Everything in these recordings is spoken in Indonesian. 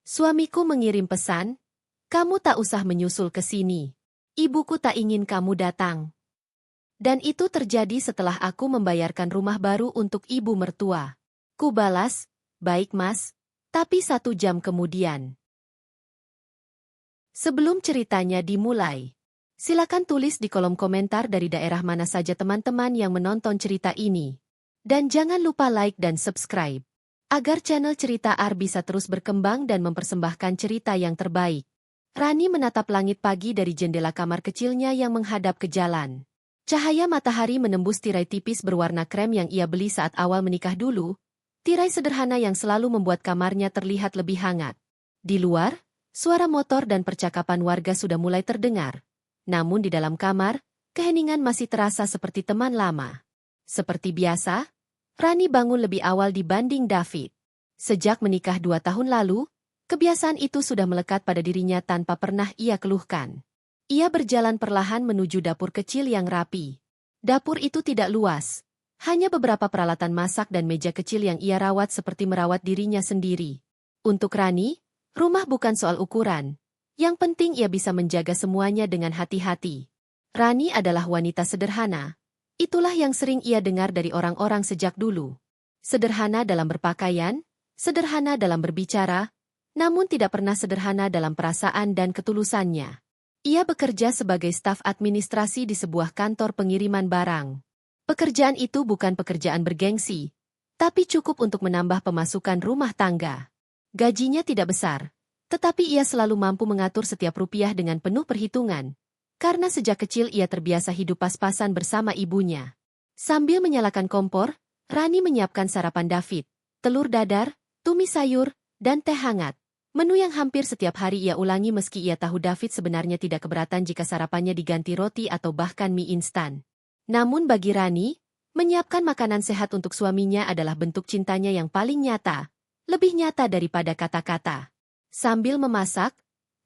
Suamiku mengirim pesan, kamu tak usah menyusul ke sini. Ibuku tak ingin kamu datang. Dan itu terjadi setelah aku membayarkan rumah baru untuk ibu mertua. Ku balas, baik mas, tapi 1 jam kemudian. Sebelum ceritanya dimulai, silakan tulis di kolom komentar dari daerah mana saja teman-teman yang menonton cerita ini. Dan jangan lupa like dan subscribe, agar channel Cerita Ar bisa terus berkembang dan mempersembahkan cerita yang terbaik. Rani menatap langit pagi dari jendela kamar kecilnya yang menghadap ke jalan. Cahaya matahari menembus tirai tipis berwarna krem yang ia beli saat awal menikah dulu, tirai sederhana yang selalu membuat kamarnya terlihat lebih hangat. Di luar, suara motor dan percakapan warga sudah mulai terdengar. Namun di dalam kamar, keheningan masih terasa seperti teman lama. Seperti biasa, Rani bangun lebih awal dibanding David. Sejak menikah 2 tahun lalu, kebiasaan itu sudah melekat pada dirinya tanpa pernah ia keluhkan. Ia berjalan perlahan menuju dapur kecil yang rapi. Dapur itu tidak luas, hanya beberapa peralatan masak dan meja kecil yang ia rawat seperti merawat dirinya sendiri. Untuk Rani, rumah bukan soal ukuran. Yang penting ia bisa menjaga semuanya dengan hati-hati. Rani adalah wanita sederhana. Itulah yang sering ia dengar dari orang-orang sejak dulu. Sederhana dalam berpakaian, sederhana dalam berbicara, namun tidak pernah sederhana dalam perasaan dan ketulusannya. Ia bekerja sebagai staf administrasi di sebuah kantor pengiriman barang. Pekerjaan itu bukan pekerjaan bergengsi, tapi cukup untuk menambah pemasukan rumah tangga. Gajinya tidak besar, tetapi ia selalu mampu mengatur setiap rupiah dengan penuh perhitungan. Karena sejak kecil ia terbiasa hidup pas-pasan bersama ibunya. Sambil menyalakan kompor, Rani menyiapkan sarapan David, telur dadar, tumis sayur, dan teh hangat. Menu yang hampir setiap hari ia ulangi meski ia tahu David sebenarnya tidak keberatan jika sarapannya diganti roti atau bahkan mie instan. Namun bagi Rani, menyiapkan makanan sehat untuk suaminya adalah bentuk cintanya yang paling nyata, lebih nyata daripada kata-kata. Sambil memasak,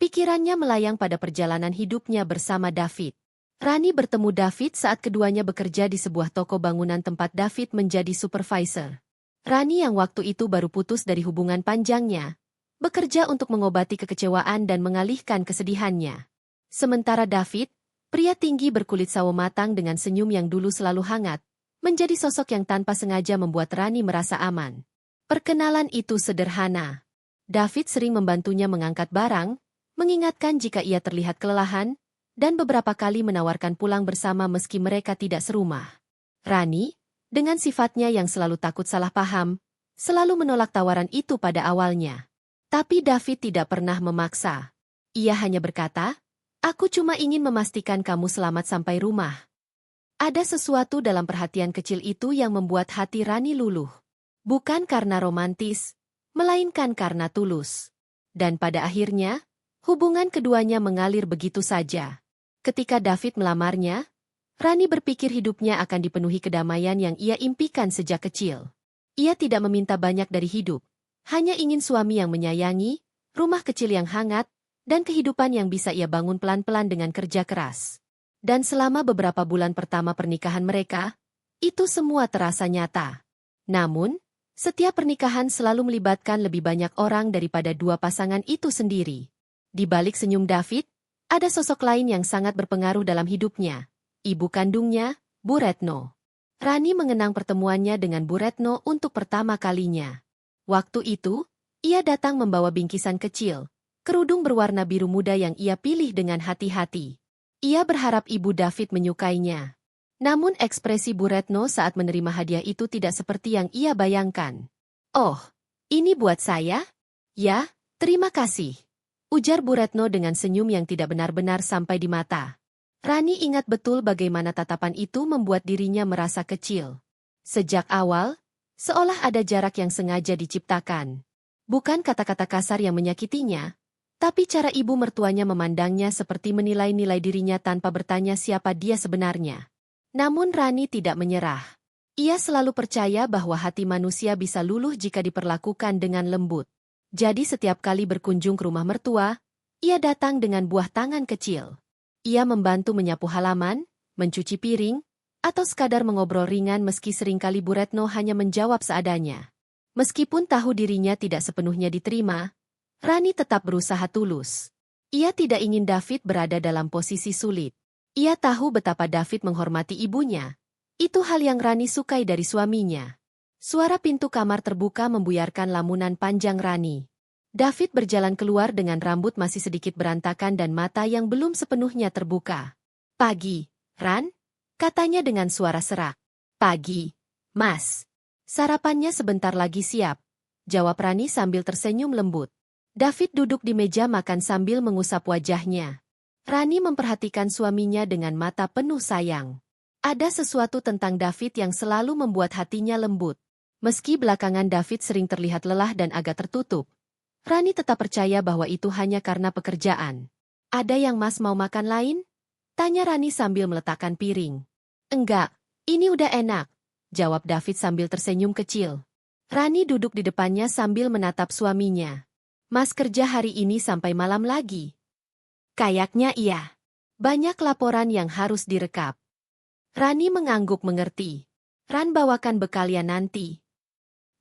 pikirannya melayang pada perjalanan hidupnya bersama David. Rani bertemu David saat keduanya bekerja di sebuah toko bangunan tempat David menjadi supervisor. Rani yang waktu itu baru putus dari hubungan panjangnya, bekerja untuk mengobati kekecewaan dan mengalihkan kesedihannya. Sementara David, pria tinggi berkulit sawo matang dengan senyum yang dulu selalu hangat, menjadi sosok yang tanpa sengaja membuat Rani merasa aman. Perkenalan itu sederhana. David sering membantunya mengangkat barang, mengingatkan jika ia terlihat kelelahan, dan beberapa kali menawarkan pulang bersama meski mereka tidak serumah. Rani, dengan sifatnya yang selalu takut salah paham, selalu menolak tawaran itu pada awalnya. Tapi David tidak pernah memaksa. Ia hanya berkata, aku cuma ingin memastikan kamu selamat sampai rumah. Ada sesuatu dalam perhatian kecil itu yang membuat hati Rani luluh. Bukan karena romantis, melainkan karena tulus. Dan pada akhirnya, hubungan keduanya mengalir begitu saja. Ketika David melamarnya, Rani berpikir hidupnya akan dipenuhi kedamaian yang ia impikan sejak kecil. Ia tidak meminta banyak dari hidup, hanya ingin suami yang menyayangi, rumah kecil yang hangat, dan kehidupan yang bisa ia bangun pelan-pelan dengan kerja keras. Dan selama beberapa bulan pertama pernikahan mereka, itu semua terasa nyata. Namun, setiap pernikahan selalu melibatkan lebih banyak orang daripada dua pasangan itu sendiri. Di balik senyum David, ada sosok lain yang sangat berpengaruh dalam hidupnya, ibu kandungnya, Bu Retno. Rani mengenang pertemuannya dengan Bu Retno untuk pertama kalinya. Waktu itu, ia datang membawa bingkisan kecil, kerudung berwarna biru muda yang ia pilih dengan hati-hati. Ia berharap ibu David menyukainya. Namun ekspresi Bu Retno saat menerima hadiah itu tidak seperti yang ia bayangkan. Oh, ini buat saya? Ya, terima kasih. Ujar Bu Retno dengan senyum yang tidak benar-benar sampai di mata. Rani ingat betul bagaimana tatapan itu membuat dirinya merasa kecil. Sejak awal, seolah ada jarak yang sengaja diciptakan. Bukan kata-kata kasar yang menyakitinya, tapi cara ibu mertuanya memandangnya seperti menilai-nilai dirinya tanpa bertanya siapa dia sebenarnya. Namun Rani tidak menyerah. Ia selalu percaya bahwa hati manusia bisa luluh jika diperlakukan dengan lembut. Jadi setiap kali berkunjung ke rumah mertua, ia datang dengan buah tangan kecil. Ia membantu menyapu halaman, mencuci piring, atau sekadar mengobrol ringan meski seringkali Bu Retno hanya menjawab seadanya. Meskipun tahu dirinya tidak sepenuhnya diterima, Rani tetap berusaha tulus. Ia tidak ingin David berada dalam posisi sulit. Ia tahu betapa David menghormati ibunya. Itu hal yang Rani sukai dari suaminya. Suara pintu kamar terbuka membuyarkan lamunan panjang Rani. David berjalan keluar dengan rambut masih sedikit berantakan dan mata yang belum sepenuhnya terbuka. "Pagi, Ran?" katanya dengan suara serak. "Pagi, Mas. Sarapannya sebentar lagi siap," jawab Rani sambil tersenyum lembut. David duduk di meja makan sambil mengusap wajahnya. Rani memperhatikan suaminya dengan mata penuh sayang. Ada sesuatu tentang David yang selalu membuat hatinya lembut. Meski belakangan David sering terlihat lelah dan agak tertutup, Rani tetap percaya bahwa itu hanya karena pekerjaan. "Ada yang Mas mau makan lain?" tanya Rani sambil meletakkan piring. "Enggak, ini udah enak," jawab David sambil tersenyum kecil. Rani duduk di depannya sambil menatap suaminya. "Mas kerja hari ini sampai malam lagi?" "Kayaknya iya. Banyak laporan yang harus direkap." Rani mengangguk mengerti. "Ran bawakan bekal ya nanti."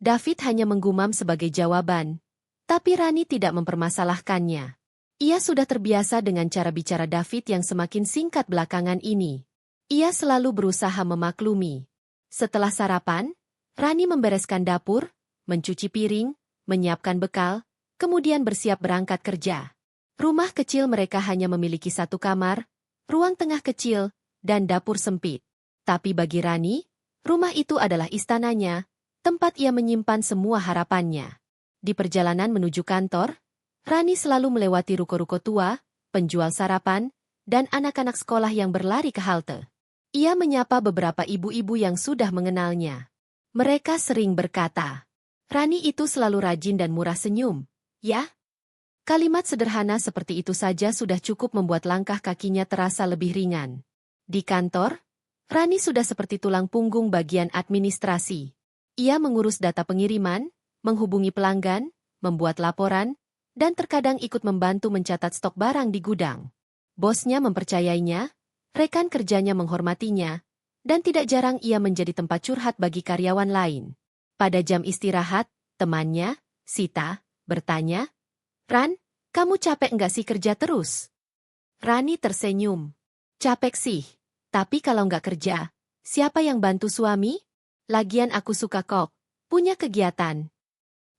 David hanya menggumam sebagai jawaban, tapi Rani tidak mempermasalahkannya. Ia sudah terbiasa dengan cara bicara David yang semakin singkat belakangan ini. Ia selalu berusaha memaklumi. Setelah sarapan, Rani membereskan dapur, mencuci piring, menyiapkan bekal, kemudian bersiap berangkat kerja. Rumah kecil mereka hanya memiliki satu kamar, ruang tengah kecil, dan dapur sempit. Tapi bagi Rani, rumah itu adalah istananya, tempat ia menyimpan semua harapannya. Di perjalanan menuju kantor, Rani selalu melewati ruko-ruko tua, penjual sarapan, dan anak-anak sekolah yang berlari ke halte. Ia menyapa beberapa ibu-ibu yang sudah mengenalnya. Mereka sering berkata, "Rani itu selalu rajin dan murah senyum, ya?" Kalimat sederhana seperti itu saja sudah cukup membuat langkah kakinya terasa lebih ringan. Di kantor, Rani sudah seperti tulang punggung bagian administrasi. Ia mengurus data pengiriman, menghubungi pelanggan, membuat laporan, dan terkadang ikut membantu mencatat stok barang di gudang. Bosnya mempercayainya, rekan kerjanya menghormatinya, dan tidak jarang ia menjadi tempat curhat bagi karyawan lain. Pada jam istirahat, temannya, Sita, bertanya, "Ran, kamu capek nggak sih kerja terus?" Rani tersenyum. "Capek sih, tapi kalau nggak kerja, siapa yang bantu suami? Lagian aku suka kok, punya kegiatan."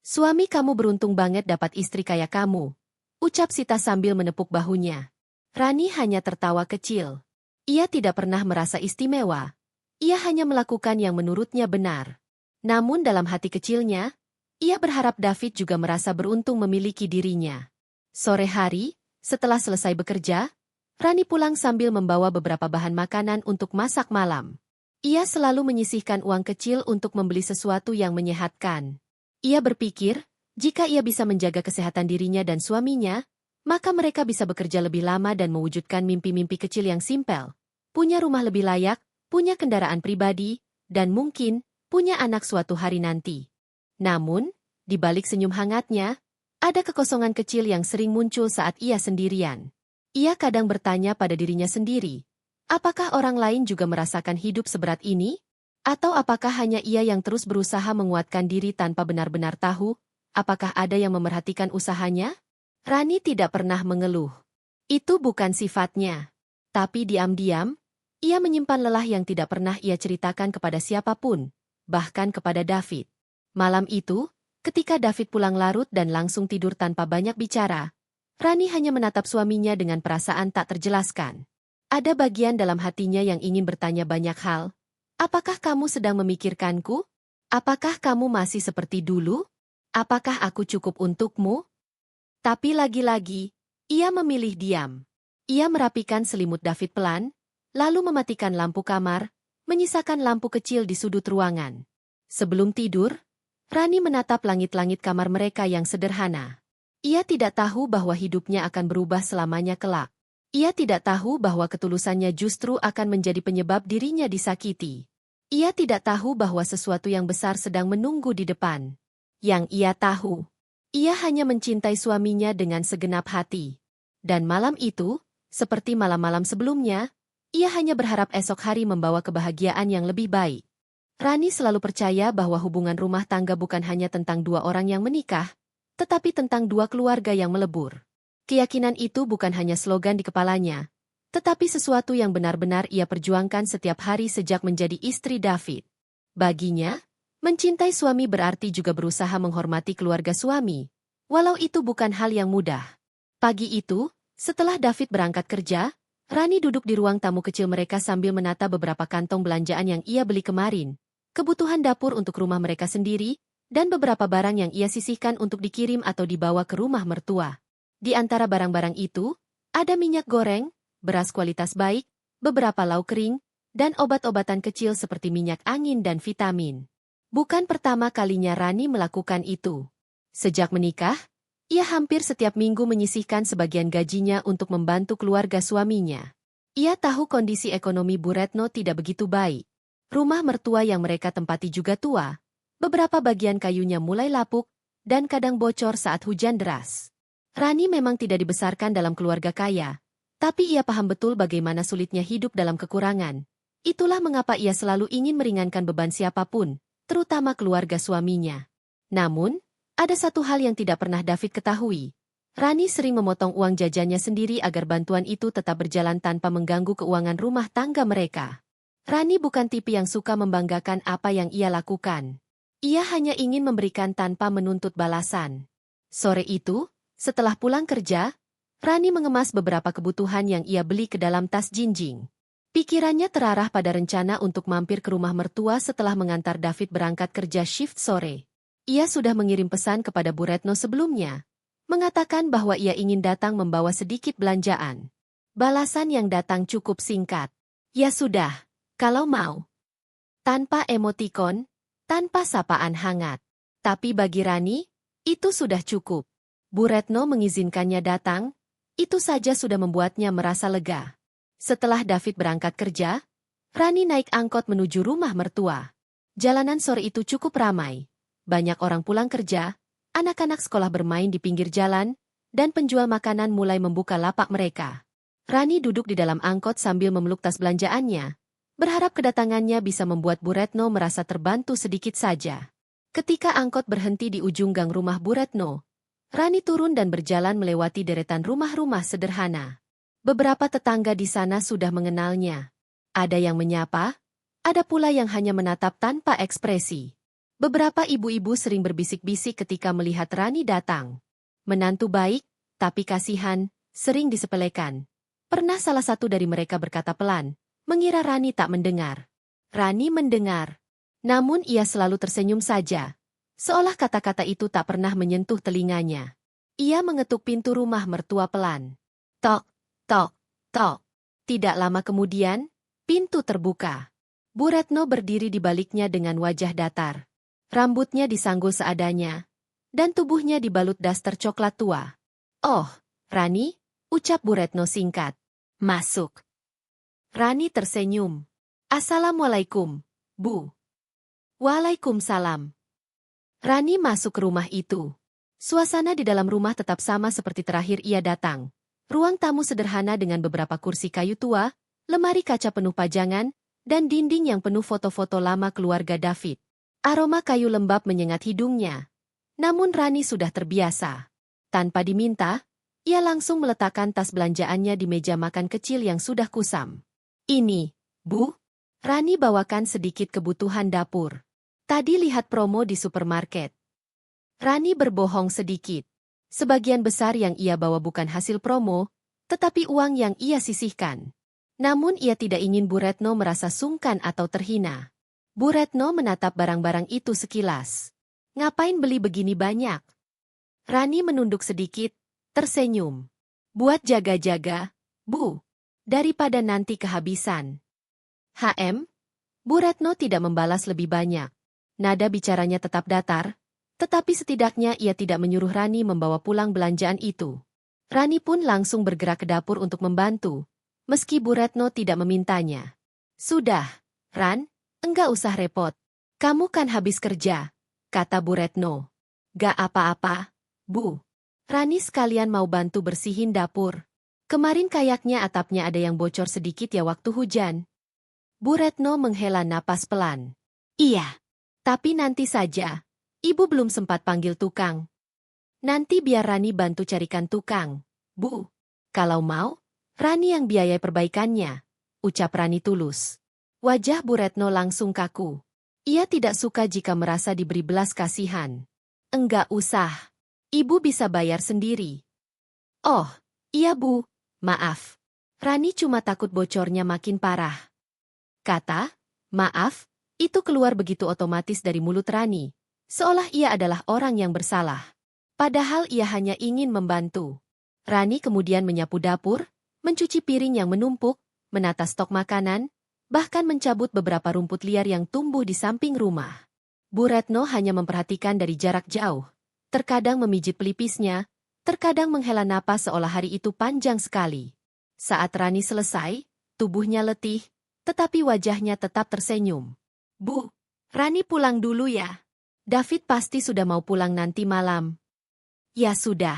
"Suami kamu beruntung banget dapat istri kayak kamu," ucap Sita sambil menepuk bahunya. Rani hanya tertawa kecil. Ia tidak pernah merasa istimewa. Ia hanya melakukan yang menurutnya benar. Namun dalam hati kecilnya, ia berharap David juga merasa beruntung memiliki dirinya. Sore hari, setelah selesai bekerja, Rani pulang sambil membawa beberapa bahan makanan untuk masak malam. Ia selalu menyisihkan uang kecil untuk membeli sesuatu yang menyehatkan. Ia berpikir, jika ia bisa menjaga kesehatan dirinya dan suaminya, maka mereka bisa bekerja lebih lama dan mewujudkan mimpi-mimpi kecil yang simpel. Punya rumah lebih layak, punya kendaraan pribadi, dan mungkin punya anak suatu hari nanti. Namun, di balik senyum hangatnya, ada kekosongan kecil yang sering muncul saat ia sendirian. Ia kadang bertanya pada dirinya sendiri, apakah orang lain juga merasakan hidup seberat ini? Atau apakah hanya ia yang terus berusaha menguatkan diri tanpa benar-benar tahu, apakah ada yang memerhatikan usahanya? Rani tidak pernah mengeluh. Itu bukan sifatnya. Tapi diam-diam, ia menyimpan lelah yang tidak pernah ia ceritakan kepada siapapun, bahkan kepada David. Malam itu, ketika David pulang larut dan langsung tidur tanpa banyak bicara, Rani hanya menatap suaminya dengan perasaan tak terjelaskan. Ada bagian dalam hatinya yang ingin bertanya banyak hal. Apakah kamu sedang memikirkanku? Apakah kamu masih seperti dulu? Apakah aku cukup untukmu? Tapi lagi-lagi, ia memilih diam. Ia merapikan selimut David pelan, lalu mematikan lampu kamar, menyisakan lampu kecil di sudut ruangan. Sebelum tidur, Rani menatap langit-langit kamar mereka yang sederhana. Ia tidak tahu bahwa hidupnya akan berubah selamanya kelak. Ia tidak tahu bahwa ketulusannya justru akan menjadi penyebab dirinya disakiti. Ia tidak tahu bahwa sesuatu yang besar sedang menunggu di depan. Yang ia tahu, ia hanya mencintai suaminya dengan segenap hati. Dan malam itu, seperti malam-malam sebelumnya, ia hanya berharap esok hari membawa kebahagiaan yang lebih baik. Rani selalu percaya bahwa hubungan rumah tangga bukan hanya tentang dua orang yang menikah, tetapi tentang dua keluarga yang melebur. Keyakinan itu bukan hanya slogan di kepalanya, tetapi sesuatu yang benar-benar ia perjuangkan setiap hari sejak menjadi istri David. Baginya, mencintai suami berarti juga berusaha menghormati keluarga suami, walau itu bukan hal yang mudah. Pagi itu, setelah David berangkat kerja, Rani duduk di ruang tamu kecil mereka sambil menata beberapa kantong belanjaan yang ia beli kemarin, kebutuhan dapur untuk rumah mereka sendiri, dan beberapa barang yang ia sisihkan untuk dikirim atau dibawa ke rumah mertua. Di antara barang-barang itu, ada minyak goreng, beras kualitas baik, beberapa lauk kering, dan obat-obatan kecil seperti minyak angin dan vitamin. Bukan pertama kalinya Rani melakukan itu. Sejak menikah, ia hampir setiap minggu menyisihkan sebagian gajinya untuk membantu keluarga suaminya. Ia tahu kondisi ekonomi Bu Retno tidak begitu baik. Rumah mertua yang mereka tempati juga tua. Beberapa bagian kayunya mulai lapuk, dan kadang bocor saat hujan deras. Rani memang tidak dibesarkan dalam keluarga kaya, tapi ia paham betul bagaimana sulitnya hidup dalam kekurangan. Itulah mengapa ia selalu ingin meringankan beban siapapun, terutama keluarga suaminya. Namun, ada satu hal yang tidak pernah David ketahui. Rani sering memotong uang jajannya sendiri agar bantuan itu tetap berjalan tanpa mengganggu keuangan rumah tangga mereka. Rani bukan tipe yang suka membanggakan apa yang ia lakukan. Ia hanya ingin memberikan tanpa menuntut balasan. Sore itu, setelah pulang kerja, Rani mengemas beberapa kebutuhan yang ia beli ke dalam tas jinjing. Pikirannya terarah pada rencana untuk mampir ke rumah mertua setelah mengantar David berangkat kerja shift sore. Ia sudah mengirim pesan kepada Bu Retno sebelumnya, mengatakan bahwa ia ingin datang membawa sedikit belanjaan. Balasan yang datang cukup singkat. Ya sudah, kalau mau. Tanpa emotikon, tanpa sapaan hangat. Tapi bagi Rani, itu sudah cukup. Bu Retno mengizinkannya datang, itu saja sudah membuatnya merasa lega. Setelah David berangkat kerja, Rani naik angkot menuju rumah mertua. Jalanan sore itu cukup ramai. Banyak orang pulang kerja, anak-anak sekolah bermain di pinggir jalan, dan penjual makanan mulai membuka lapak mereka. Rani duduk di dalam angkot sambil memeluk tas belanjaannya, berharap kedatangannya bisa membuat Bu Retno merasa terbantu sedikit saja. Ketika angkot berhenti di ujung gang rumah Bu Retno, Rani turun dan berjalan melewati deretan rumah-rumah sederhana. Beberapa tetangga di sana sudah mengenalnya. Ada yang menyapa, ada pula yang hanya menatap tanpa ekspresi. Beberapa ibu-ibu sering berbisik-bisik ketika melihat Rani datang. Menantu baik, tapi kasihan, sering disepelekan. Pernah salah satu dari mereka berkata pelan, mengira Rani tak mendengar. Rani mendengar. Namun ia selalu tersenyum saja, seolah kata-kata itu tak pernah menyentuh telinganya. Ia mengetuk pintu rumah mertua pelan. Tok, tok, tok. Tidak lama kemudian, pintu terbuka. Bu Retno berdiri di baliknya dengan wajah datar. Rambutnya disanggul seadanya, dan tubuhnya dibalut daster coklat tua. Oh, Rani, ucap Bu Retno singkat. Masuk. Rani tersenyum. Assalamualaikum, Bu. Waalaikumsalam. Rani masuk ke rumah itu. Suasana di dalam rumah tetap sama seperti terakhir ia datang. Ruang tamu sederhana dengan beberapa kursi kayu tua, lemari kaca penuh pajangan, dan dinding yang penuh foto-foto lama keluarga David. Aroma kayu lembab menyengat hidungnya. Namun Rani sudah terbiasa. Tanpa diminta, ia langsung meletakkan tas belanjaannya di meja makan kecil yang sudah kusam. Ini, Bu. Rani bawakan sedikit kebutuhan dapur. Tadi lihat promo di supermarket. Rani berbohong sedikit. Sebagian besar yang ia bawa bukan hasil promo, tetapi uang yang ia sisihkan. Namun ia tidak ingin Bu Retno merasa sungkan atau terhina. Bu Retno menatap barang-barang itu sekilas. Ngapain beli begini banyak? Rani menunduk sedikit, tersenyum. Buat jaga-jaga, Bu. Daripada nanti kehabisan. Bu Retno tidak membalas lebih banyak. Nada bicaranya tetap datar, tetapi setidaknya ia tidak menyuruh Rani membawa pulang belanjaan itu. Rani pun langsung bergerak ke dapur untuk membantu, meski Bu Retno tidak memintanya. Sudah, Ran. Enggak usah repot. Kamu kan habis kerja, kata Bu Retno. Gak apa-apa, Bu. Rani sekalian mau bantu bersihin dapur. Kemarin kayaknya atapnya ada yang bocor sedikit ya waktu hujan. Bu Retno menghela napas pelan. Iya, tapi nanti saja. Ibu belum sempat panggil tukang. Nanti biar Rani bantu carikan tukang, Bu. Kalau mau, Rani yang biayai perbaikannya, ucap Rani tulus. Wajah Bu Retno langsung kaku. Ia tidak suka jika merasa diberi belas kasihan. Enggak usah. Ibu bisa bayar sendiri. Oh, iya Bu, maaf. Rani cuma takut bocornya makin parah. Kata, maaf, itu keluar begitu otomatis dari mulut Rani, seolah ia adalah orang yang bersalah. Padahal ia hanya ingin membantu. Rani kemudian menyapu dapur, mencuci piring yang menumpuk, menata stok makanan, bahkan mencabut beberapa rumput liar yang tumbuh di samping rumah. Bu Retno hanya memperhatikan dari jarak jauh, terkadang memijit pelipisnya, terkadang menghela napas seolah hari itu panjang sekali. Saat Rani selesai, tubuhnya letih, tetapi wajahnya tetap tersenyum. Bu, Rani pulang dulu ya. David pasti sudah mau pulang nanti malam. Ya sudah.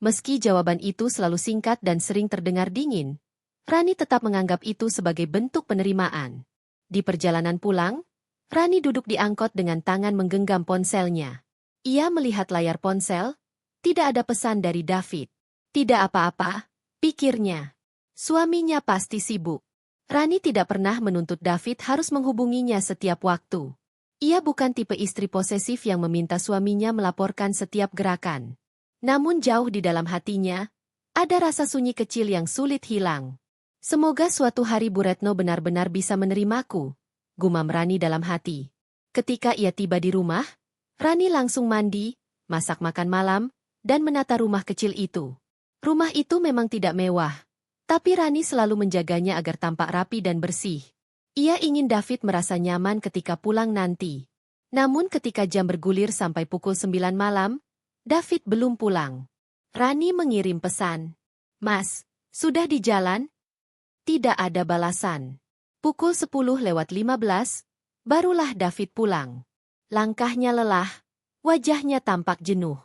Meski jawaban itu selalu singkat dan sering terdengar dingin, Rani tetap menganggap itu sebagai bentuk penerimaan. Di perjalanan pulang, Rani duduk di angkot dengan tangan menggenggam ponselnya. Ia melihat layar ponsel, tidak ada pesan dari David. Tidak apa-apa, pikirnya. Suaminya pasti sibuk. Rani tidak pernah menuntut David harus menghubunginya setiap waktu. Ia bukan tipe istri posesif yang meminta suaminya melaporkan setiap gerakan. Namun jauh di dalam hatinya, ada rasa sunyi kecil yang sulit hilang. Semoga suatu hari Bu Retno benar-benar bisa menerimaku, gumam Rani dalam hati. Ketika ia tiba di rumah, Rani langsung mandi, masak makan malam, dan menata rumah kecil itu. Rumah itu memang tidak mewah, tapi Rani selalu menjaganya agar tampak rapi dan bersih. Ia ingin David merasa nyaman ketika pulang nanti. Namun ketika jam bergulir sampai pukul 9 malam, David belum pulang. Rani mengirim pesan. Mas, sudah di jalan? Tidak ada balasan. Pukul 10:15, barulah David pulang. Langkahnya lelah, wajahnya tampak jenuh.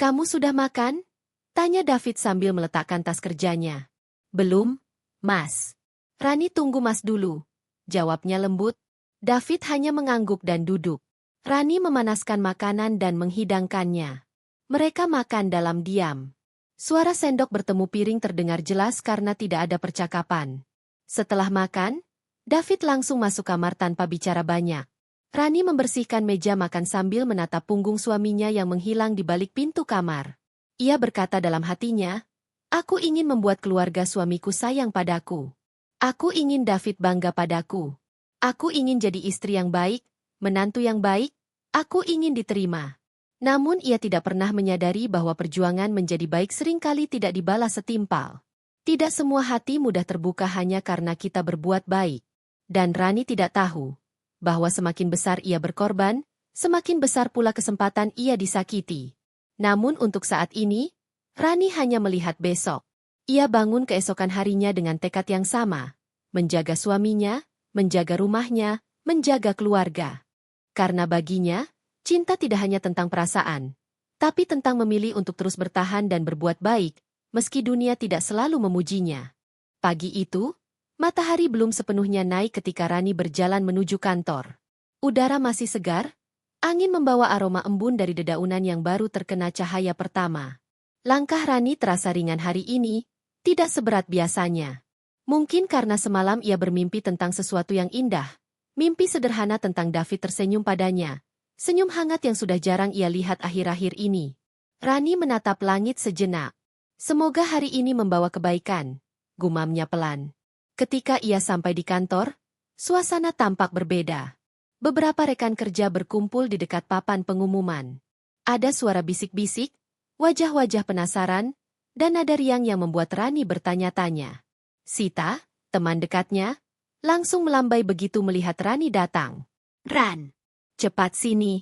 Kamu sudah makan? Tanya David sambil meletakkan tas kerjanya. Belum, Mas. Rani tunggu Mas dulu. Jawabnya lembut. David hanya mengangguk dan duduk. Rani memanaskan makanan dan menghidangkannya. Mereka makan dalam diam. Suara sendok bertemu piring terdengar jelas karena tidak ada percakapan. Setelah makan, David langsung masuk kamar tanpa bicara banyak. Rani membersihkan meja makan sambil menatap punggung suaminya yang menghilang di balik pintu kamar. Ia berkata dalam hatinya, aku ingin membuat keluarga suamiku sayang padaku. Aku ingin David bangga padaku. Aku ingin jadi istri yang baik, menantu yang baik, aku ingin diterima. Namun ia tidak pernah menyadari bahwa perjuangan menjadi baik seringkali tidak dibalas setimpal. Tidak semua hati mudah terbuka hanya karena kita berbuat baik. Dan Rani tidak tahu bahwa semakin besar ia berkorban, semakin besar pula kesempatan ia disakiti. Namun untuk saat ini, Rani hanya melihat besok. Ia bangun keesokan harinya dengan tekad yang sama, menjaga suaminya, menjaga rumahnya, menjaga keluarga. Karena baginya, cinta tidak hanya tentang perasaan, tapi tentang memilih untuk terus bertahan dan berbuat baik, meski dunia tidak selalu memujinya. Pagi itu, matahari belum sepenuhnya naik ketika Rani berjalan menuju kantor. Udara masih segar, angin membawa aroma embun dari dedaunan yang baru terkena cahaya pertama. Langkah Rani terasa ringan hari ini, tidak seberat biasanya. Mungkin karena semalam ia bermimpi tentang sesuatu yang indah, mimpi sederhana tentang David tersenyum padanya. Senyum hangat yang sudah jarang ia lihat akhir-akhir ini. Rani menatap langit sejenak. Semoga hari ini membawa kebaikan, gumamnya pelan. Ketika ia sampai di kantor, suasana tampak berbeda. Beberapa rekan kerja berkumpul di dekat papan pengumuman. Ada suara bisik-bisik, wajah-wajah penasaran, dan nada riang yang membuat Rani bertanya-tanya. Sita, teman dekatnya, langsung melambai begitu melihat Rani datang. Ran! Cepat sini.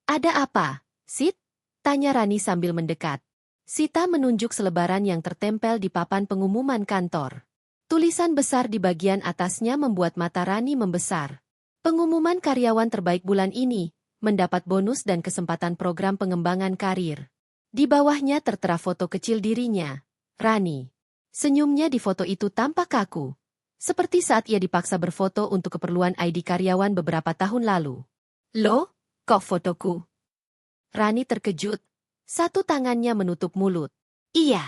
Ada apa, Sit? Tanya Rani sambil mendekat. Sita menunjuk selebaran yang tertempel di papan pengumuman kantor. Tulisan besar di bagian atasnya membuat mata Rani membesar. Pengumuman karyawan terbaik bulan ini, mendapat bonus dan kesempatan program pengembangan karir. Di bawahnya tertera foto kecil dirinya, Rani. Senyumnya di foto itu tampak kaku. Seperti saat ia dipaksa berfoto untuk keperluan ID karyawan beberapa tahun lalu. Loh, kok fotoku? Rani terkejut. Satu tangannya menutup mulut. Iya,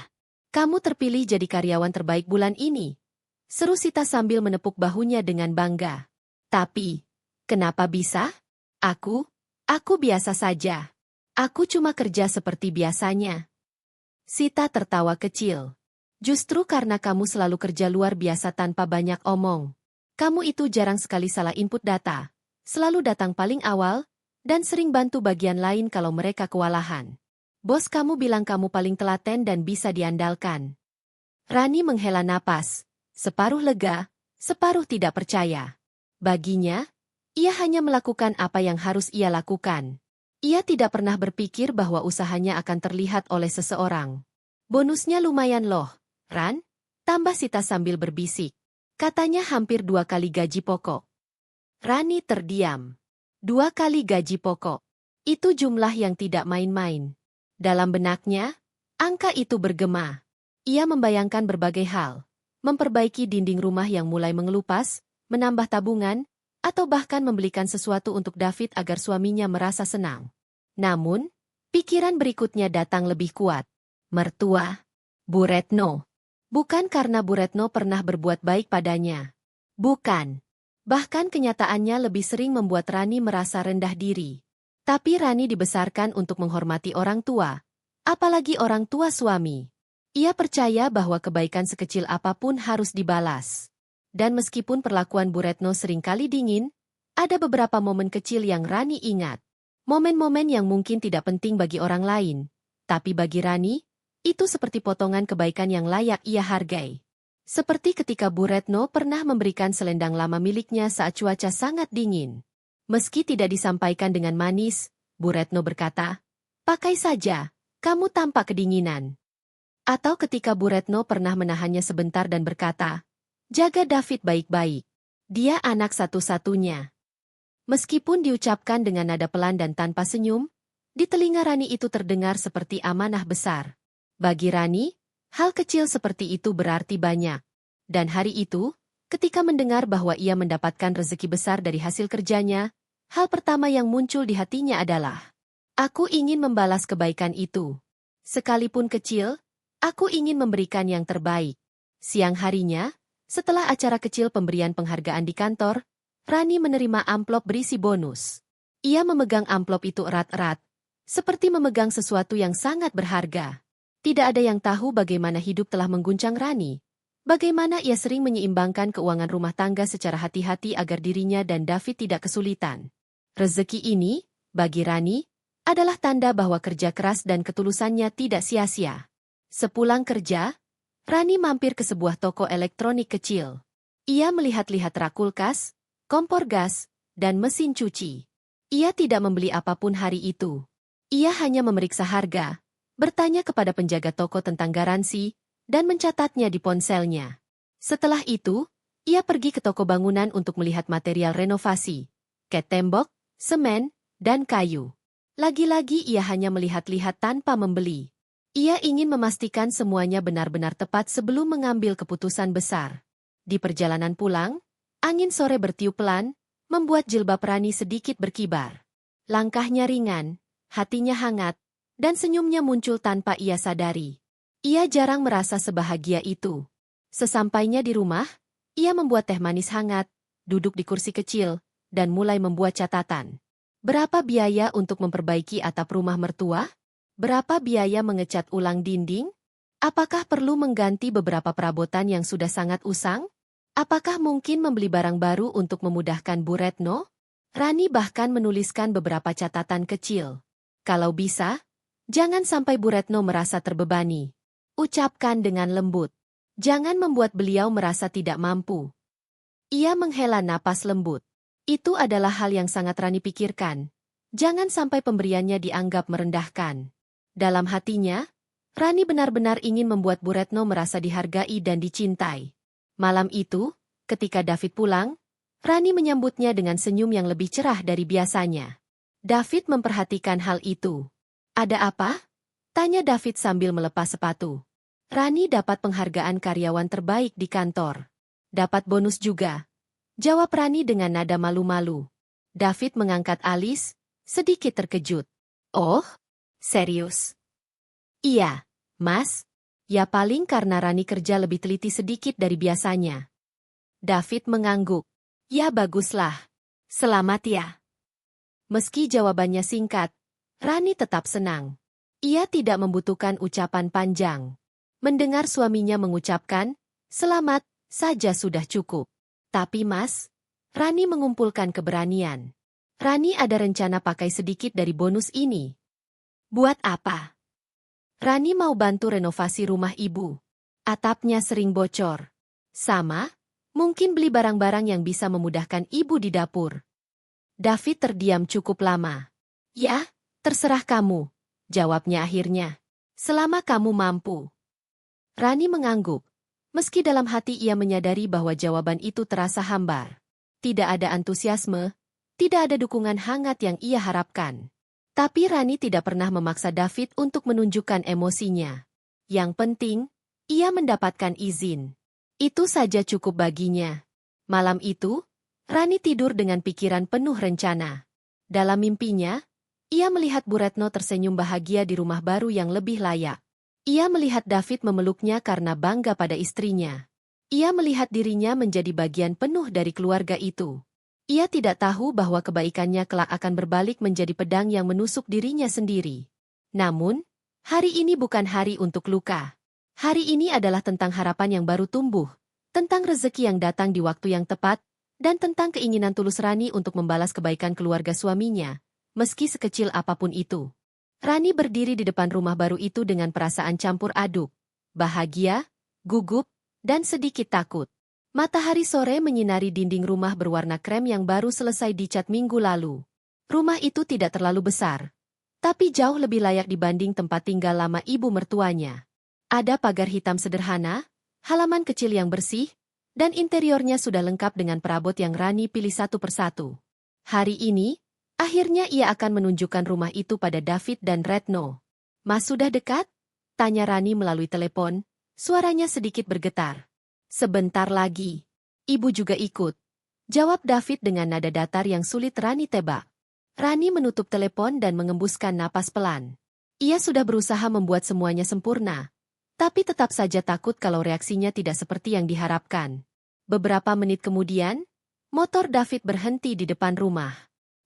kamu terpilih jadi karyawan terbaik bulan ini. Seru Sita sambil menepuk bahunya dengan bangga. Tapi, kenapa bisa? Aku biasa saja. Aku cuma kerja seperti biasanya. Sita tertawa kecil. Justru karena kamu selalu kerja luar biasa tanpa banyak omong. Kamu itu jarang sekali salah input data. Selalu datang paling awal, dan sering bantu bagian lain kalau mereka kewalahan. Bos kamu bilang kamu paling telaten dan bisa diandalkan. Rani menghela napas, separuh lega, separuh tidak percaya. Baginya, ia hanya melakukan apa yang harus ia lakukan. Ia tidak pernah berpikir bahwa usahanya akan terlihat oleh seseorang. Bonusnya lumayan loh, Ran, tambah Sita sambil berbisik. Katanya hampir 2 kali gaji pokok. Rani terdiam. 2 kali gaji pokok. Itu jumlah yang tidak main-main. Dalam benaknya, angka itu bergema. Ia membayangkan berbagai hal. Memperbaiki dinding rumah yang mulai mengelupas, menambah tabungan, atau bahkan membelikan sesuatu untuk David agar suaminya merasa senang. Namun, pikiran berikutnya datang lebih kuat. Mertua. Bu Retno. Bukan karena Bu Retno pernah berbuat baik padanya. Bukan. Bahkan kenyataannya lebih sering membuat Rani merasa rendah diri. Tapi Rani dibesarkan untuk menghormati orang tua. Apalagi orang tua suami. Ia percaya bahwa kebaikan sekecil apapun harus dibalas. Dan meskipun perlakuan Bu Retno seringkali dingin, ada beberapa momen kecil yang Rani ingat. Momen-momen yang mungkin tidak penting bagi orang lain. Tapi bagi Rani, itu seperti potongan kebaikan yang layak ia hargai. Seperti ketika Bu Retno pernah memberikan selendang lama miliknya saat cuaca sangat dingin. Meski tidak disampaikan dengan manis, Bu Retno berkata, "Pakai saja, kamu tampak kedinginan." Atau ketika Bu Retno pernah menahannya sebentar dan berkata, "Jaga David baik-baik. Dia anak satu-satunya." Meskipun diucapkan dengan nada pelan dan tanpa senyum, di telinga Rani itu terdengar seperti amanah besar. Bagi Rani, hal kecil seperti itu berarti banyak. Dan hari itu, ketika mendengar bahwa ia mendapatkan rezeki besar dari hasil kerjanya, hal pertama yang muncul di hatinya adalah, "Aku ingin membalas kebaikan itu. Sekalipun kecil, aku ingin memberikan yang terbaik." Siang harinya, setelah acara kecil pemberian penghargaan di kantor, Rani menerima amplop berisi bonus. Ia memegang amplop itu erat-erat, seperti memegang sesuatu yang sangat berharga. Tidak ada yang tahu bagaimana hidup telah mengguncang Rani. Bagaimana ia sering menyeimbangkan keuangan rumah tangga secara hati-hati agar dirinya dan David tidak kesulitan. Rezeki ini, bagi Rani, adalah tanda bahwa kerja keras dan ketulusannya tidak sia-sia. Sepulang kerja, Rani mampir ke sebuah toko elektronik kecil. Ia melihat-lihat rak kulkas, kompor gas, dan mesin cuci. Ia tidak membeli apapun hari itu. Ia hanya memeriksa harga, bertanya kepada penjaga toko tentang garansi, dan mencatatnya di ponselnya. Setelah itu, ia pergi ke toko bangunan untuk melihat material renovasi, cat tembok, semen, dan kayu. Lagi-lagi ia hanya melihat-lihat tanpa membeli. Ia ingin memastikan semuanya benar-benar tepat sebelum mengambil keputusan besar. Di perjalanan pulang, angin sore bertiup pelan, membuat jilbab Rani sedikit berkibar. Langkahnya ringan, hatinya hangat, dan senyumnya muncul tanpa ia sadari. Ia jarang merasa sebahagia itu. Sesampainya di rumah, ia membuat teh manis hangat, duduk di kursi kecil, dan mulai membuat catatan. Berapa biaya untuk memperbaiki atap rumah mertua? Berapa biaya mengecat ulang dinding? Apakah perlu mengganti beberapa perabotan yang sudah sangat usang? Apakah mungkin membeli barang baru untuk memudahkan Bu Retno? Rani bahkan menuliskan beberapa catatan kecil. Kalau bisa, jangan sampai Bu Retno merasa terbebani. Ucapkan dengan lembut. Jangan membuat beliau merasa tidak mampu. Ia menghela napas lembut. Itu adalah hal yang sangat Rani pikirkan. Jangan sampai pemberiannya dianggap merendahkan. Dalam hatinya, Rani benar-benar ingin membuat Bu Retno merasa dihargai dan dicintai. Malam itu, ketika David pulang, Rani menyambutnya dengan senyum yang lebih cerah dari biasanya. David memperhatikan hal itu. "Ada apa?" tanya David sambil melepas sepatu. "Rani dapat penghargaan karyawan terbaik di kantor. Dapat bonus juga," jawab Rani dengan nada malu-malu. David mengangkat alis, sedikit terkejut. "Oh, serius? Iya, Mas. Ya paling karena Rani kerja lebih teliti sedikit dari biasanya. David mengangguk. Ya baguslah. Selamat ya. Meski jawabannya singkat, Rani tetap senang. Ia tidak membutuhkan ucapan panjang. Mendengar suaminya mengucapkan, "Selamat," saja sudah cukup. Tapi Mas, Rani mengumpulkan keberanian. Rani ada rencana pakai sedikit dari bonus ini. Buat apa? Rani mau bantu renovasi rumah ibu. Atapnya sering bocor. Sama, mungkin beli barang-barang yang bisa memudahkan ibu di dapur. David terdiam cukup lama. Ya, terserah kamu, jawabnya akhirnya. Selama kamu mampu. Rani mengangguk. Meski dalam hati ia menyadari bahwa jawaban itu terasa hambar. Tidak ada antusiasme, tidak ada dukungan hangat yang ia harapkan. Tapi Rani tidak pernah memaksa David untuk menunjukkan emosinya. Yang penting, ia mendapatkan izin. Itu saja cukup baginya. Malam itu, Rani tidur dengan pikiran penuh rencana. Dalam mimpinya, ia melihat Bu Retno tersenyum bahagia di rumah baru yang lebih layak. Ia melihat David memeluknya karena bangga pada istrinya. Ia melihat dirinya menjadi bagian penuh dari keluarga itu. Ia tidak tahu bahwa kebaikannya kelak akan berbalik menjadi pedang yang menusuk dirinya sendiri. Namun, hari ini bukan hari untuk luka. Hari ini adalah tentang harapan yang baru tumbuh, tentang rezeki yang datang di waktu yang tepat, dan tentang keinginan tulus Rani untuk membalas kebaikan keluarga suaminya, meski sekecil apapun itu. Rani berdiri di depan rumah baru itu dengan perasaan campur aduk, bahagia, gugup, dan sedikit takut. Matahari sore menyinari dinding rumah berwarna krem yang baru selesai dicat minggu lalu. Rumah itu tidak terlalu besar, tapi jauh lebih layak dibanding tempat tinggal lama ibu mertuanya. Ada pagar hitam sederhana, halaman kecil yang bersih, dan interiornya sudah lengkap dengan perabot yang Rani pilih satu persatu. Hari ini, akhirnya ia akan menunjukkan rumah itu pada David dan Retno. "Mas sudah dekat?" tanya Rani melalui telepon, suaranya sedikit bergetar. "Sebentar lagi." "Ibu juga ikut," jawab David dengan nada datar yang sulit Rani tebak. Rani menutup telepon dan mengembuskan napas pelan. Ia sudah berusaha membuat semuanya sempurna, tapi tetap saja takut kalau reaksinya tidak seperti yang diharapkan. Beberapa menit kemudian, motor David berhenti di depan rumah.